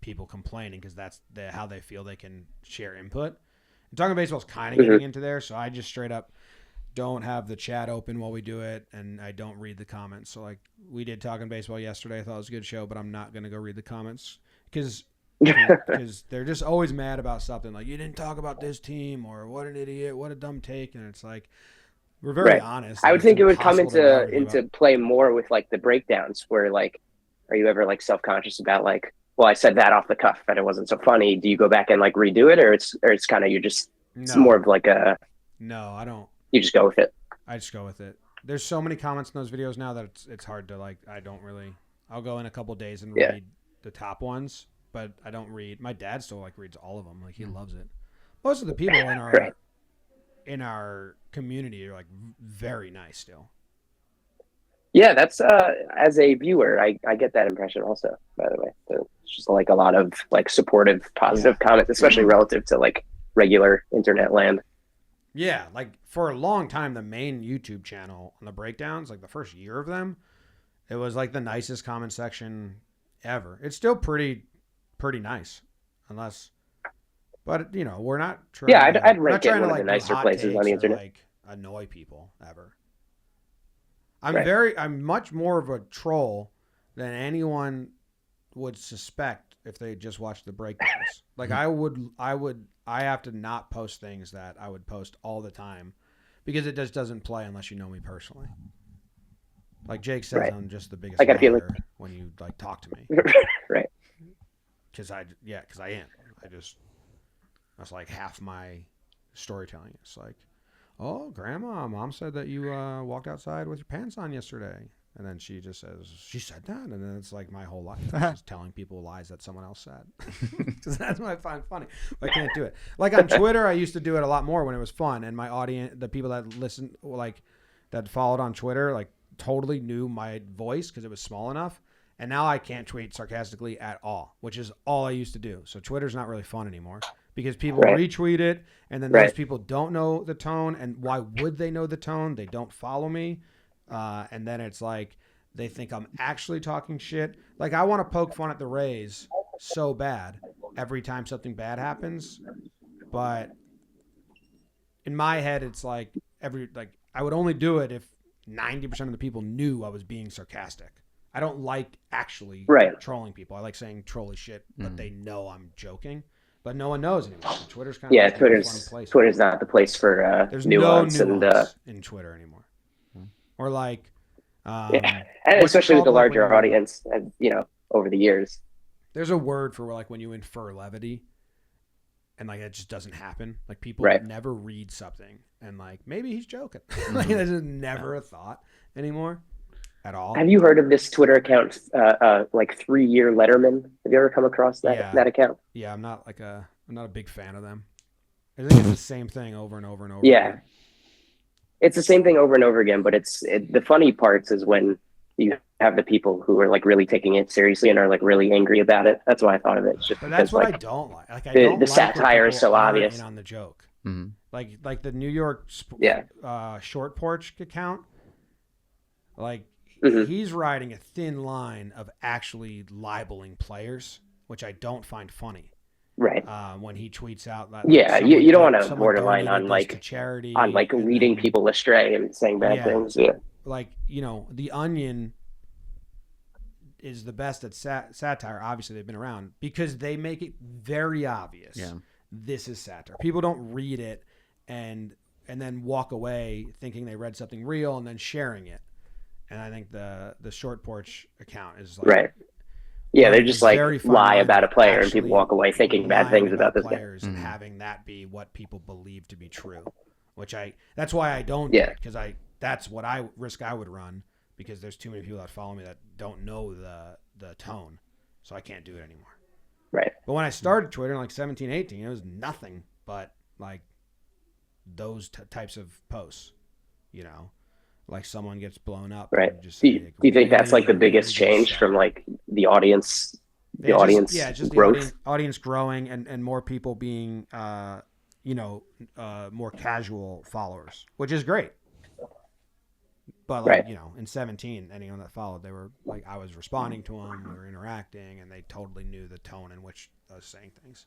people complaining because that's how they feel they can share input. And Talking Baseball is kind of getting into there, so I just straight up don't have the chat open while we do it, and I don't read the comments. So, like, we did Talking Baseball yesterday. I thought it was a good show, but I'm not going to go read the comments because they're just always mad about something. Like, you didn't talk about this team, or what an idiot, what a dumb take. And it's like, we're very honest. I would think it would come into play more with, like, the breakdowns where, like, are you ever, like, self-conscious about, like, well, I said that off the cuff, but it wasn't so funny. Do you go back and, like, redo it, or it's kind of it's more of like a... No, I don't. You just go with it. I just go with it. There's so many comments in those videos now that it's hard to, like, I'll go in a couple days and read the top ones, but I don't read. My dad still, like, reads all of them. Like, he loves it. Most of the people in our community are, like, very nice still. Yeah, that's as a viewer, I get that impression also, by the way. So it's just like a lot of like supportive, positive comments, especially relative to like regular internet land. Yeah, like for a long time, the main YouTube channel on the breakdowns, like the first year of them, it was like the nicest comment section ever. It's still pretty nice, but we're not trying. Yeah, to, I'd we're not rank it trying one to of the like nicer do hot places on takes the or internet. like annoy people ever. I'm much more of a troll than anyone would suspect if they just watched the breakdowns. Like I have to not post things that I would post all the time because it just doesn't play unless you know me personally. Like Jake says, I'm just the biggest liar when you like talk to me. Right. Because I am. That's like half my storytelling. It's like, oh, Grandma, Mom said that you walked outside with your pants on yesterday. And then she just says, she said that. And then it's like my whole life. Just telling people lies that someone else said. Because that's what I find funny. I can't do it. Like on Twitter, I used to do it a lot more when it was fun. And my audience, the people that listened, like that followed on Twitter, like totally knew my voice because it was small enough. And now I can't tweet sarcastically at all, which is all I used to do. So Twitter's not really fun anymore because people retweet it. And then those people don't know the tone. And why would they know the tone? They don't follow me. And then it's like they think I'm actually talking shit. Like I want to poke fun at the Rays so bad every time something bad happens, but in my head it's like I would only do it if 90% of the people knew I was being sarcastic. I don't like actually trolling people. I like saying trolly shit, but they know I'm joking. But no one knows anymore. So Twitter's kind of Twitter's not the place for there's nuance, no nuance in Twitter anymore. Or like, and especially with the larger audience, over the years. There's a word for like when you infer levity, and like it just doesn't happen. Like people never read something, and like maybe he's joking. Like there's never a thought anymore at all. Have you heard of this Twitter account, like 3-year Letterman? Have you ever come across that account? Yeah, I'm not a big fan of them. I think it's the same thing over and over and over. Yeah. Again. It's the same thing over and over again, but the funny parts is when you have the people who are like really taking it seriously and are like really angry about it. That's why I thought of it. But that's what I don't like. Like the satire is so obvious on the joke. Mm-hmm. Like the New York short porch account. Like he's riding a thin line of actually libeling players, which I don't find funny. Right. When he tweets out that you don't want to borderline on like charity leading people astray and saying bad things. Yeah. Like, The Onion is the best at satire. Obviously they've been around because they make it very obvious. Yeah. This is satire. People don't read it and then walk away thinking they read something real and then sharing it. And I think the short porch account is like yeah, they're just like lie about a player and people walk away thinking bad things about this players and having that be what people believe to be true, which that's why I don't because that's what risk I would run because there's too many people that follow me that don't know the tone, so I can't do it anymore. Right. But when I started Twitter in like 17, 18, it was nothing but like those types of posts, like someone gets blown up. Right. Do you think that's like the biggest change from like the audience? Audience growth. Audience growing and more people being, more casual followers, which is great. But like, in 17, anyone that followed, they were like, I was responding to them, we were interacting, and they totally knew the tone in which I was saying things.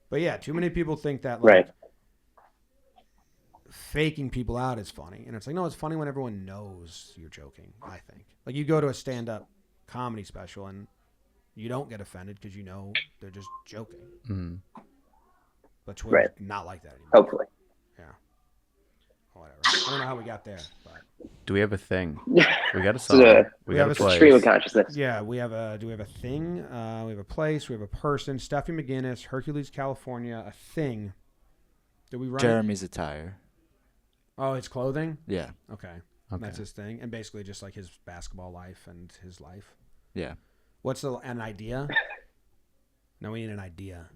But yeah, too many people think that like. Faking people out is funny, and it's like, no, it's funny when everyone knows you're joking. I think like you go to a stand-up comedy special and you don't get offended because they're just joking. Mm-hmm. But Twitter's not like that anymore. Hopefully, whatever. I don't know how we got there, but do we have a thing? We got a song. We got a place. Stream of consciousness. Yeah, we have a. Do we have a thing? We have a place. We have a person. Steffi McGinnis, Hercules, California. A thing. Did we run? Jeremy's attire. Oh, his clothing? Yeah. Okay. That's his thing. And basically just like his basketball life and his life. Yeah. What's an idea? No, we need an idea.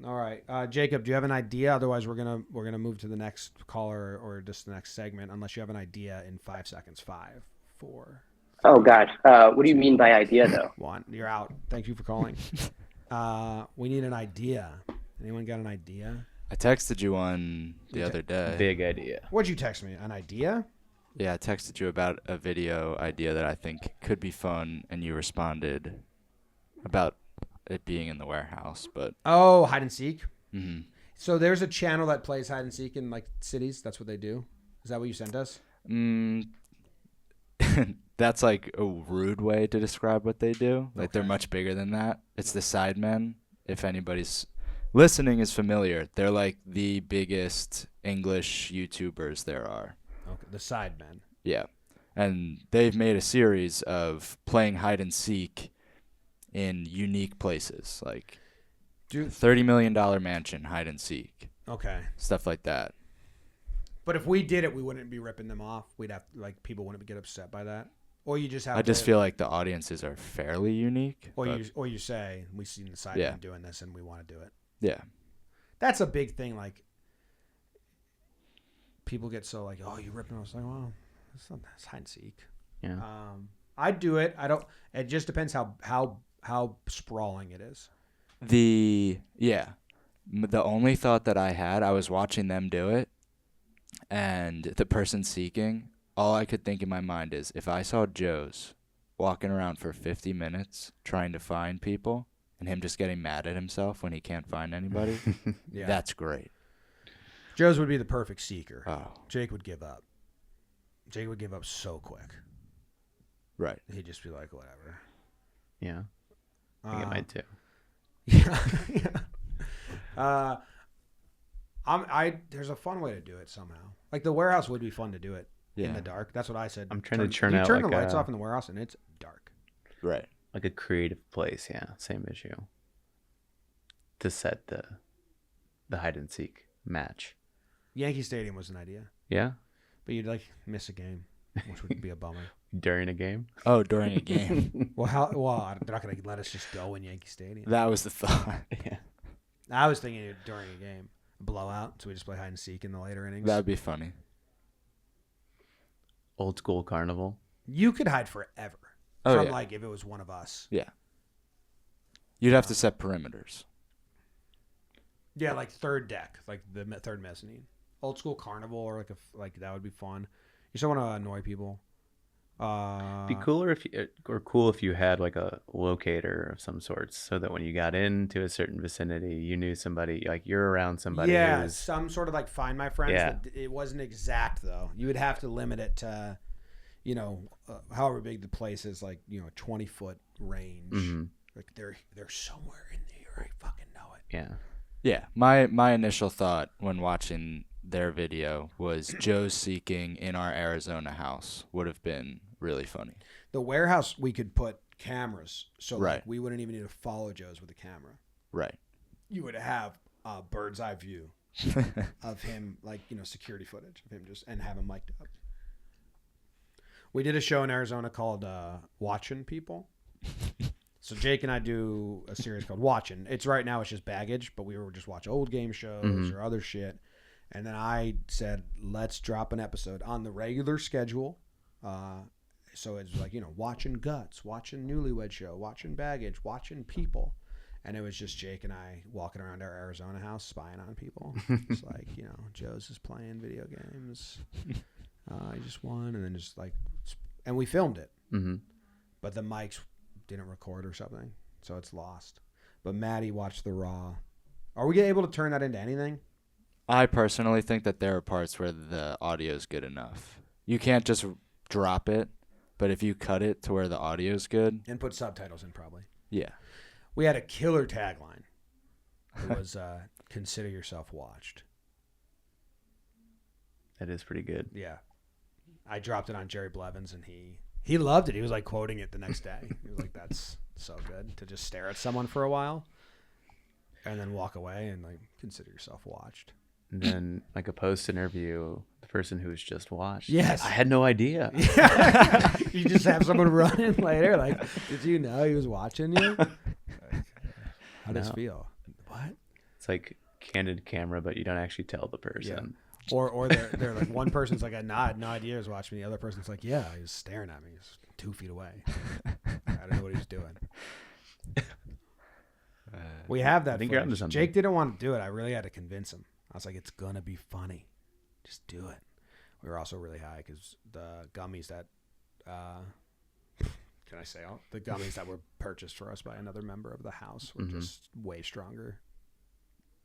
All right. Jacob, do you have an idea? Otherwise, we're gonna move to the next caller or just the next segment unless you have an idea in 5 seconds. 5, 4. Oh, God. What do you mean by idea, though? 1. You're out. Thank you for calling. We need an idea. Anyone got an idea? I texted you one the other day. Big idea. What'd you text me? An idea? Yeah, I texted you about a video idea that I think could be fun, and you responded about it being in the warehouse. But Oh, hide and seek. mm-hmm. So there's a channel that plays hide and seek in like cities. That's what they do. Is that what you sent us? That's like a rude way to describe what they do. Like they're Okay. much bigger than that. It's the Sidemen. If anybody's listening is familiar, they're like the biggest English YouTubers there are. Okay. The Sidemen. Yeah. And they've made a series of playing hide and seek in unique places, like $30 million mansion hide and seek. Okay. Stuff like that. But if we did it, we wouldn't be ripping them off. We'd have like people wouldn't get upset by that. Or you just have. I just feel like the audiences are fairly unique. Or you say we've seen the Sidemen doing this and we want to do it. Yeah. That's a big thing. Like people get so like, oh, you ripped them. I was like, well, that's hide and seek. Yeah. I'd do it. I don't. It just depends how sprawling it is. The only thought that I had, I was watching them do it, and the person seeking, all I could think in my mind is, if I saw Joe's walking around for 50 minutes trying to find people, and him just getting mad at himself when he can't find anybody, Yeah. that's great. Joe's would be the perfect seeker. Oh, Jake would give up. Jake would give up so quick. right. He'd just be like, whatever. Yeah. I think it might too. Yeah. There's a fun way to do it somehow. Like the warehouse would be fun to do it in the dark. That's what I said. I'm trying to churn you out turn like the lights a- off in the warehouse and it's dark. Right. Like a creative place, yeah. Same issue. To set the hide and seek match. Yankee Stadium was an idea, Yeah? but you'd like miss a game, which would be a bummer. During a game? Oh, during a game. Well, they're not gonna let us just go in Yankee Stadium. That was the thought. Yeah. I was thinking during a game, blowout, so we just play hide and seek in the later innings. That would be funny. Old school carnival. You could hide forever. Oh, from yeah. like if it was one of us. Yeah. You'd have to set perimeters. Yeah, like third deck, like the third mezzanine. Old school carnival, or like that would be fun. You still want to annoy people. Be cooler cool if you had like a locator of some sorts, so that when you got into a certain vicinity, you knew somebody, like you're around somebody. Yeah, who's, some sort of like find my friends. Yeah. It wasn't exact though. You would have to limit it to, however big the place is, like 20-foot range. Mm-hmm. Like they're somewhere in there. I fucking know it. Yeah. Yeah, my initial thought when watching their video was Joe's seeking in our Arizona house would have been really funny. The warehouse, we could put cameras, so like, Right. we wouldn't even need to follow Joe's with a camera. Right. You would have a bird's eye view of him, like security footage of him and have him mic'd up. We did a show in Arizona called Watching People. So Jake and I do a series called Watching. It's right now it's just baggage, but we were just watch old game shows or other shit. And then I said, let's drop an episode on the regular schedule. So it's like, watching Guts, watching Newlywed Show, watching Baggage, watching People. And it was just Jake and I walking around our Arizona house spying on people. It's like, Joe's is playing video games. I just won. And then just like, and we filmed it. Mm-hmm. But the mics didn't record or something. So it's lost. But Maddie watched the raw. Are we able to turn that into anything? I personally think that there are parts where the audio is good enough. You can't just drop it, but if you cut it to where the audio is good, And put subtitles in probably. yeah. We had a killer tagline. It was consider yourself watched. That is pretty good. Yeah. I dropped it on Jerry Blevins and he loved it. He was like quoting it the next day. He was like, that's so good to just stare at someone for a while and then walk away and like consider yourself watched. And then like a post interview, the person who's just watched. Yes. I had no idea. You just have someone run in later like, did you know he was watching you? How does it No. feel? What? It's like candid camera, but you don't actually tell the person. Or they're like, one person's like, I had no idea he was watching me. The other person's like, yeah, he was staring at me. He was 2 feet away. I don't know what he was doing. We have that I think you're footage. onto something. Jake didn't want to do it. I really had to convince him. I was like, it's going to be funny. Just do it. We were also really high because the gummies that, can I say, the gummies that were purchased for us by another member of the house were just way stronger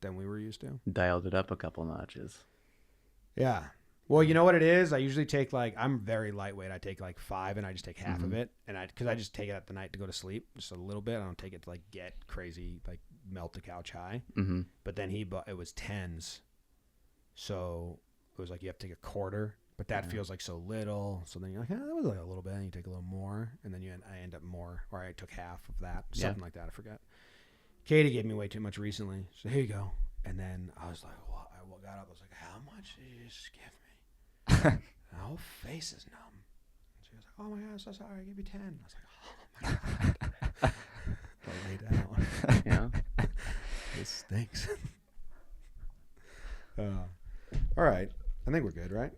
than we were used to. Dialed it up a couple notches. Yeah. Well, you know what it is? I usually take I'm very lightweight. I take 5 and I just take half of it. And because I just take it at the night to go to sleep, just a little bit. I don't take it to get crazy, melt the couch high. Mm-hmm. But then it was 10s. So it was you have to take a quarter, but that feels like so little. So then you're like, that was a little bit. And you take a little more. And then I end up more, or I took half of that, something like that. I forgot. Katie gave me way too much recently. So here you go. And then I was like, well, I got up. I was like, how much did you just give me? My whole face is numb. And she was like, oh my God, I'm so sorry. I gave you 10. I was like, oh my God. Go lay down. Yeah. This stinks. All right. I think we're good, right?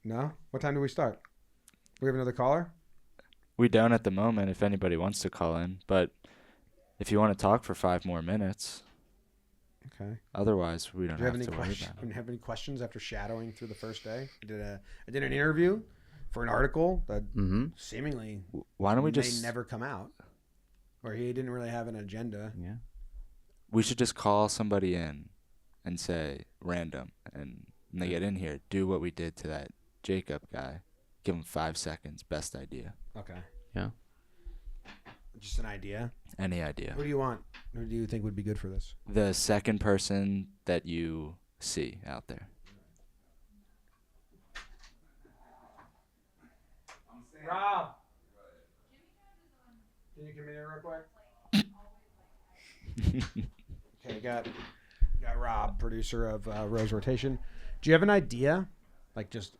No? What time do we start? We have another caller? We don't at the moment if anybody wants to call in, but if you want to talk for 5 more minutes. Okay. Otherwise, we don't Do you have to worry about it. Have any questions after shadowing through the first day? I did an interview for an article that seemingly Why don't we just may never come out, or he didn't really have an agenda. Yeah. We should just call somebody in and say random, and when they get in here, do what we did to that Jacob guy. Give him 5 seconds. Best idea. Okay. Yeah. Just an idea. Any idea? Who do you want? Who do you think would be good for this? The second person that you see out there. Rob. Can you come in here real quick? Okay, got Rob, producer of Rose Rotation. Do you have an idea? Just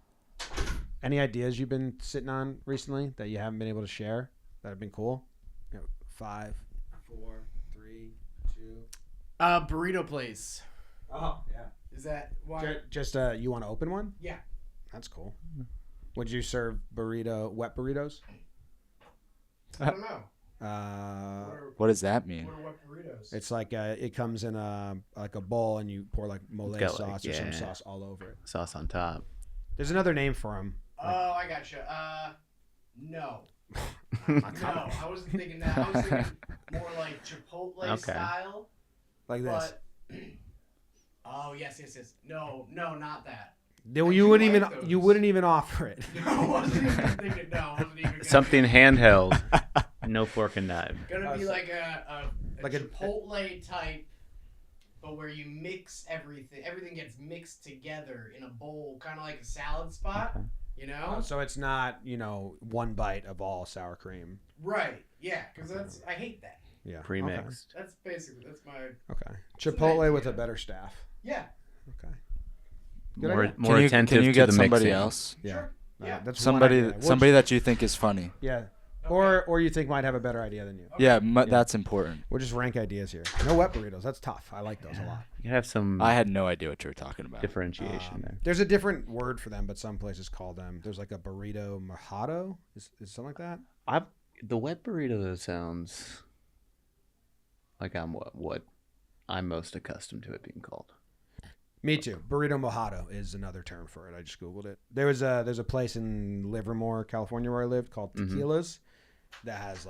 any ideas you've been sitting on recently that you haven't been able to share that have been cool? 5, 4, 3, 2. Burrito place. Oh, yeah. Is that why? Just you want to open one? Yeah. That's cool. Would you serve wet burritos? I don't know. What does that mean? What are wet burritos? It's it comes in a bowl and you pour mole sauce or some yeah. sauce all over it. Sauce on top. There's another name for them. Oh, I gotcha. No. No, I wasn't thinking that. I was thinking more like Chipotle style. Like this. But oh yes. No, not that. You wouldn't even offer it. No, I wasn't even thinking. No, I wasn't even. Something handheld. No fork and knife. Gonna be like a Chipotle type, but where you mix everything. Everything gets mixed together in a bowl, kind of like a salad spot. Okay. You know? So it's not, one bite of all sour cream. Right. Yeah, because I hate that. Yeah. Pre-mixed. That's my. Okay. Chipotle with a better staff. Yeah. Okay. More attentive can you to get the somebody mixing. else? Yeah. Sure. Yeah. That's Somebody one idea. somebody that you think is funny. Yeah. Okay. Or you think might have a better idea than you. Okay. Yeah, that's important. We'll just rank ideas here. No wet burritos. That's tough. I like those a lot. You have some I had no idea what you were talking about. differentiation there. There's a different word for them, but some places call them. There's like a burrito mojado. Is something like that? The wet burrito sounds like I'm what I'm most accustomed to it being called. Me too. Burrito mojado is another term for it. I just Googled it. There's a place in Livermore, California where I lived called Tequila's that has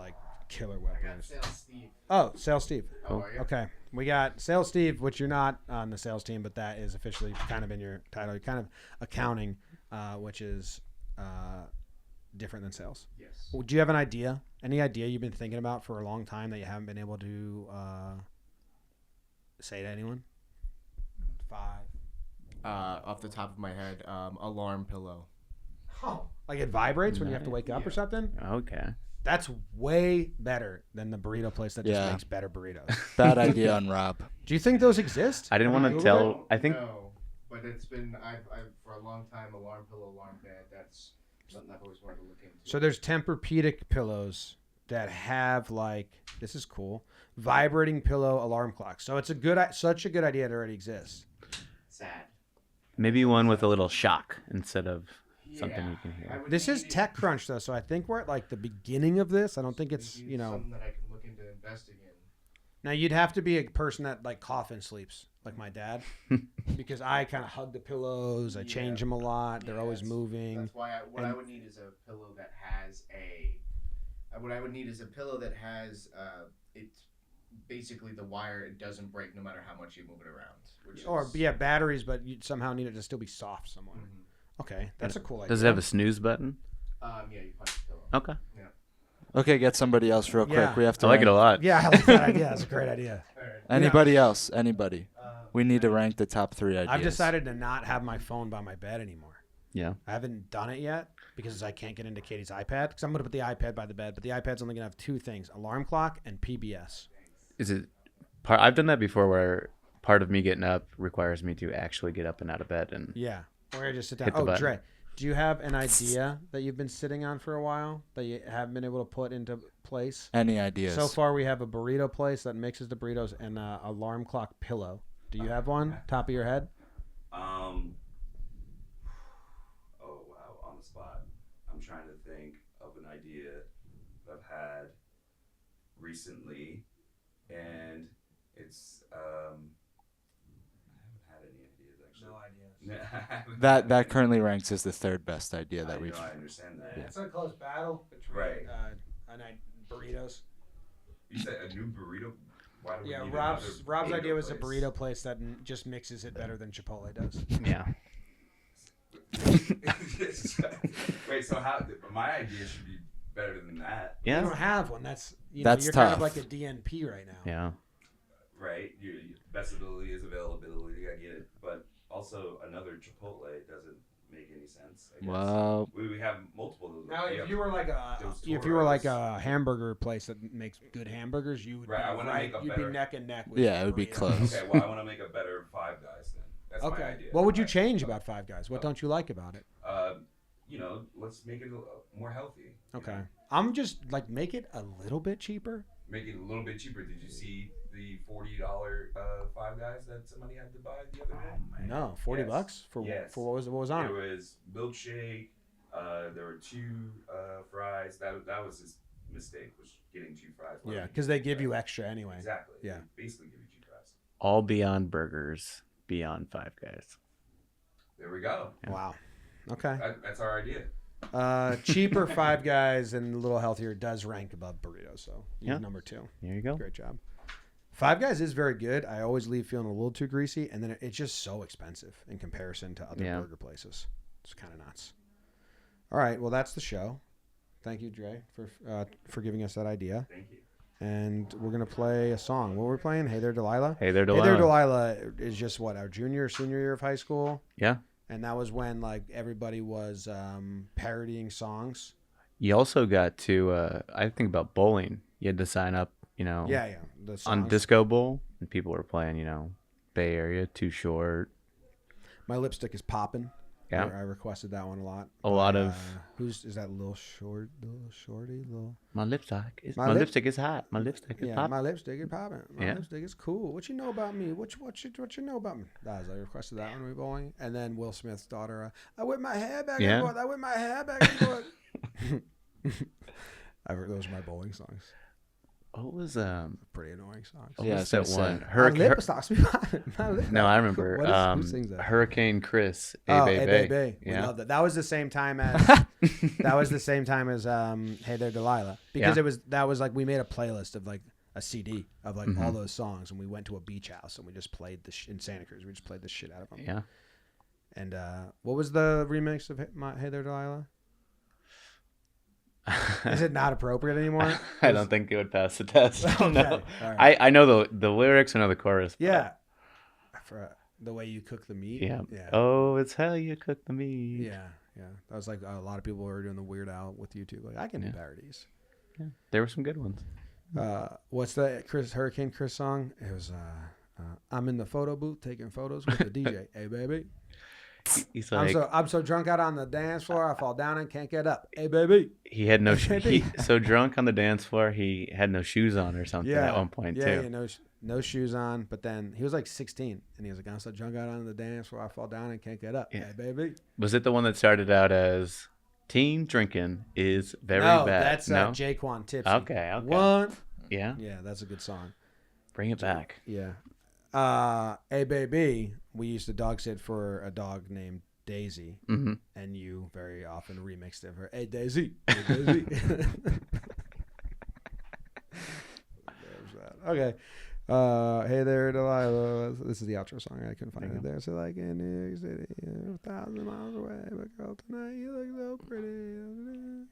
killer wet burritos. Sales Steve. Oh, Sales Steve. Oh, are you? Okay. We got Sales Steve, which you're not on the sales team, but that is officially kind of in your title. You're kind of accounting, which is different than sales. Yes. Well, do you have an idea? Any idea you've been thinking about for a long time that you haven't been able to say to anyone? 5. Off the top of my head, alarm pillow. Oh. Like it vibrates when you have to wake up or something? Okay. That's way better than the burrito place that just Yeah. makes better burritos. Bad idea on Rob. Do you think those exist? I didn't want to tell. I think No, but it's been I've for a long time alarm pillow, alarm bed. That's something I've always wanted to look into. So there's Tempur-Pedic pillows that have this is cool, vibrating pillow alarm clocks. So it's such a good idea it already exists. Sad. maybe one with a little shock instead of something you can hear. This is TechCrunch though, so I think we're at the beginning of this. I don't think it's something that I can look into investing in. Now you'd have to be a person that like coffin sleeps, like my dad, because I kind of hug the pillows. I change them a lot. They're always moving. That's why I would need is a pillow that has what I would need is a pillow that has it's basically the wire. It doesn't break no matter how much you move it around. Batteries, but you somehow need it to still be soft somewhere. Mm-hmm. Okay, that's a cool idea. Does it have a snooze button? Yeah, you punch the pillow. Okay. Yeah. Okay, get somebody else real quick. We have to. I like it a lot. Yeah, I like that idea. That's a great idea. Anybody else? Anybody? We need to rank the top 3 ideas. I've decided to not have my phone by my bed anymore. Yeah. I haven't done it yet because I can't get into Katie's iPad because I'm going to put the iPad by the bed, but the iPad's only going to have 2 things, alarm clock and PBS. Is it I've done that before where part of me getting up requires me to actually get up and out of bed and or I just sit down. Oh, Dre, do you have an idea that you've been sitting on for a while that you haven't been able to put into place? Any ideas? So far, we have a burrito place that mixes the burritos and an alarm clock pillow. Do you have one? Top of your head? Oh wow, on the spot. I'm trying to think of an idea I've had recently, and it's I haven't had any ideas actually. No ideas. That currently ranks as the 3rd best idea that we've. I understand that. It's a close battle between burritos. You said a new burrito. Why do we need Rob's idea was a burrito place that just mixes it better than Chipotle does. Yeah. Wait, so how? My idea should be better than that. Yeah. You don't have one. That's you're tough. kind of like a DNP right now. Yeah. Right. Your best ability is availability. I get it, but also another Chipotle doesn't make any sense. I guess. Well, we have multiple of those. Now, if you were like a hamburger place that makes good hamburgers, you would you'd be neck and neck with it would be close. Okay, well, I want to make a better Five Guys then. That's my idea. What would you change about Five Guys? What don't you like about it? Let's make it more healthy. Okay. I'm just like make it a little bit cheaper. Make it a little bit cheaper. Did you see the $40 Five Guys that somebody had to buy the other day? No, $40 for what was on it? It was milkshake. There were 2 fries. That was his mistake, was getting 2 fries. Yeah, because they give you extra anyway. Exactly. Yeah. They basically give you 2 fries. All Beyond Burgers, Beyond Five Guys. There we go. Yeah. Wow. Okay. That's our idea. Cheaper Five Guys and a little healthier does rank above burritos, so he's number 2. There you go. Great job. Five Guys is very good. I always leave feeling a little too greasy, and then it's just so expensive in comparison to other burger places. It's kind of nuts. All right, well, that's the show. Thank you, Dre, for giving us that idea. Thank you. And we're going to play a song. What were we playing? Hey There, Delilah? Hey There, Delilah. Hey There, Delilah is just our junior or senior year of high school. Yeah. And that was when everybody was parodying songs. You also got to, I think about bowling. You had to sign up, on Disco Bowl, and people were playing, Bay Area, Too Short. My Lipstick is Poppin'. Yeah. I requested that one a lot. A lot of. Is that Lil Shorty? My lipstick is hot. My lipstick is popping. My lipstick is popping. My lipstick is cool. What you know about me? What you know about me? I requested that one when we were bowling. And then Will Smith's daughter. I whip my hair back and forth. I whip my hair back and forth. Those are my bowling songs. What was pretty annoying songs? Yeah, that one. No, I remember. Who sings that? Hurricane Chris. Hey Baby. Yeah. We loved that. That was the same time as Hey There, Delilah, because that was we made a playlist of a CD of all those songs, and we went to a beach house and we just played in Santa Cruz. We just played the shit out of them. Yeah. And what was the remix of Hey There, Delilah? Is it not appropriate anymore? I don't think it would pass the test. Okay. No. Right. I know the lyrics. I know the chorus. Yeah. For the way you cook the meat. Yeah. Oh, it's how you cook the meat. Yeah. That was a lot of people were doing the Weird Al with YouTube. I can do parodies. Yeah. There were some good ones. What's the Hurricane Chris song? It was I'm in the photo booth taking photos with the DJ. Hey baby. He's like, I'm so drunk out on the dance floor, I fall down and can't get up. Hey, baby. He had no so drunk on the dance floor, he had no shoes on or something at one point, too. Yeah, no shoes on. But then he was 16, and he was I'm so drunk out on the dance floor, I fall down and can't get up. Yeah. Hey, baby. Was it the one that started out as teen drinking is very bad? That's Jaquan Tipsy. Okay. One. Yeah. Yeah, that's a good song. Bring it back. Yeah. Hey Baby, we used to dog sit for a dog named Daisy, and you very often remixed it for Hey Daisy. Hey Daisy. Okay. Hey there, Delilah. This is the outro song. I couldn't find it there. So like in New York City, 1,000 miles away, but girl, tonight you look so pretty.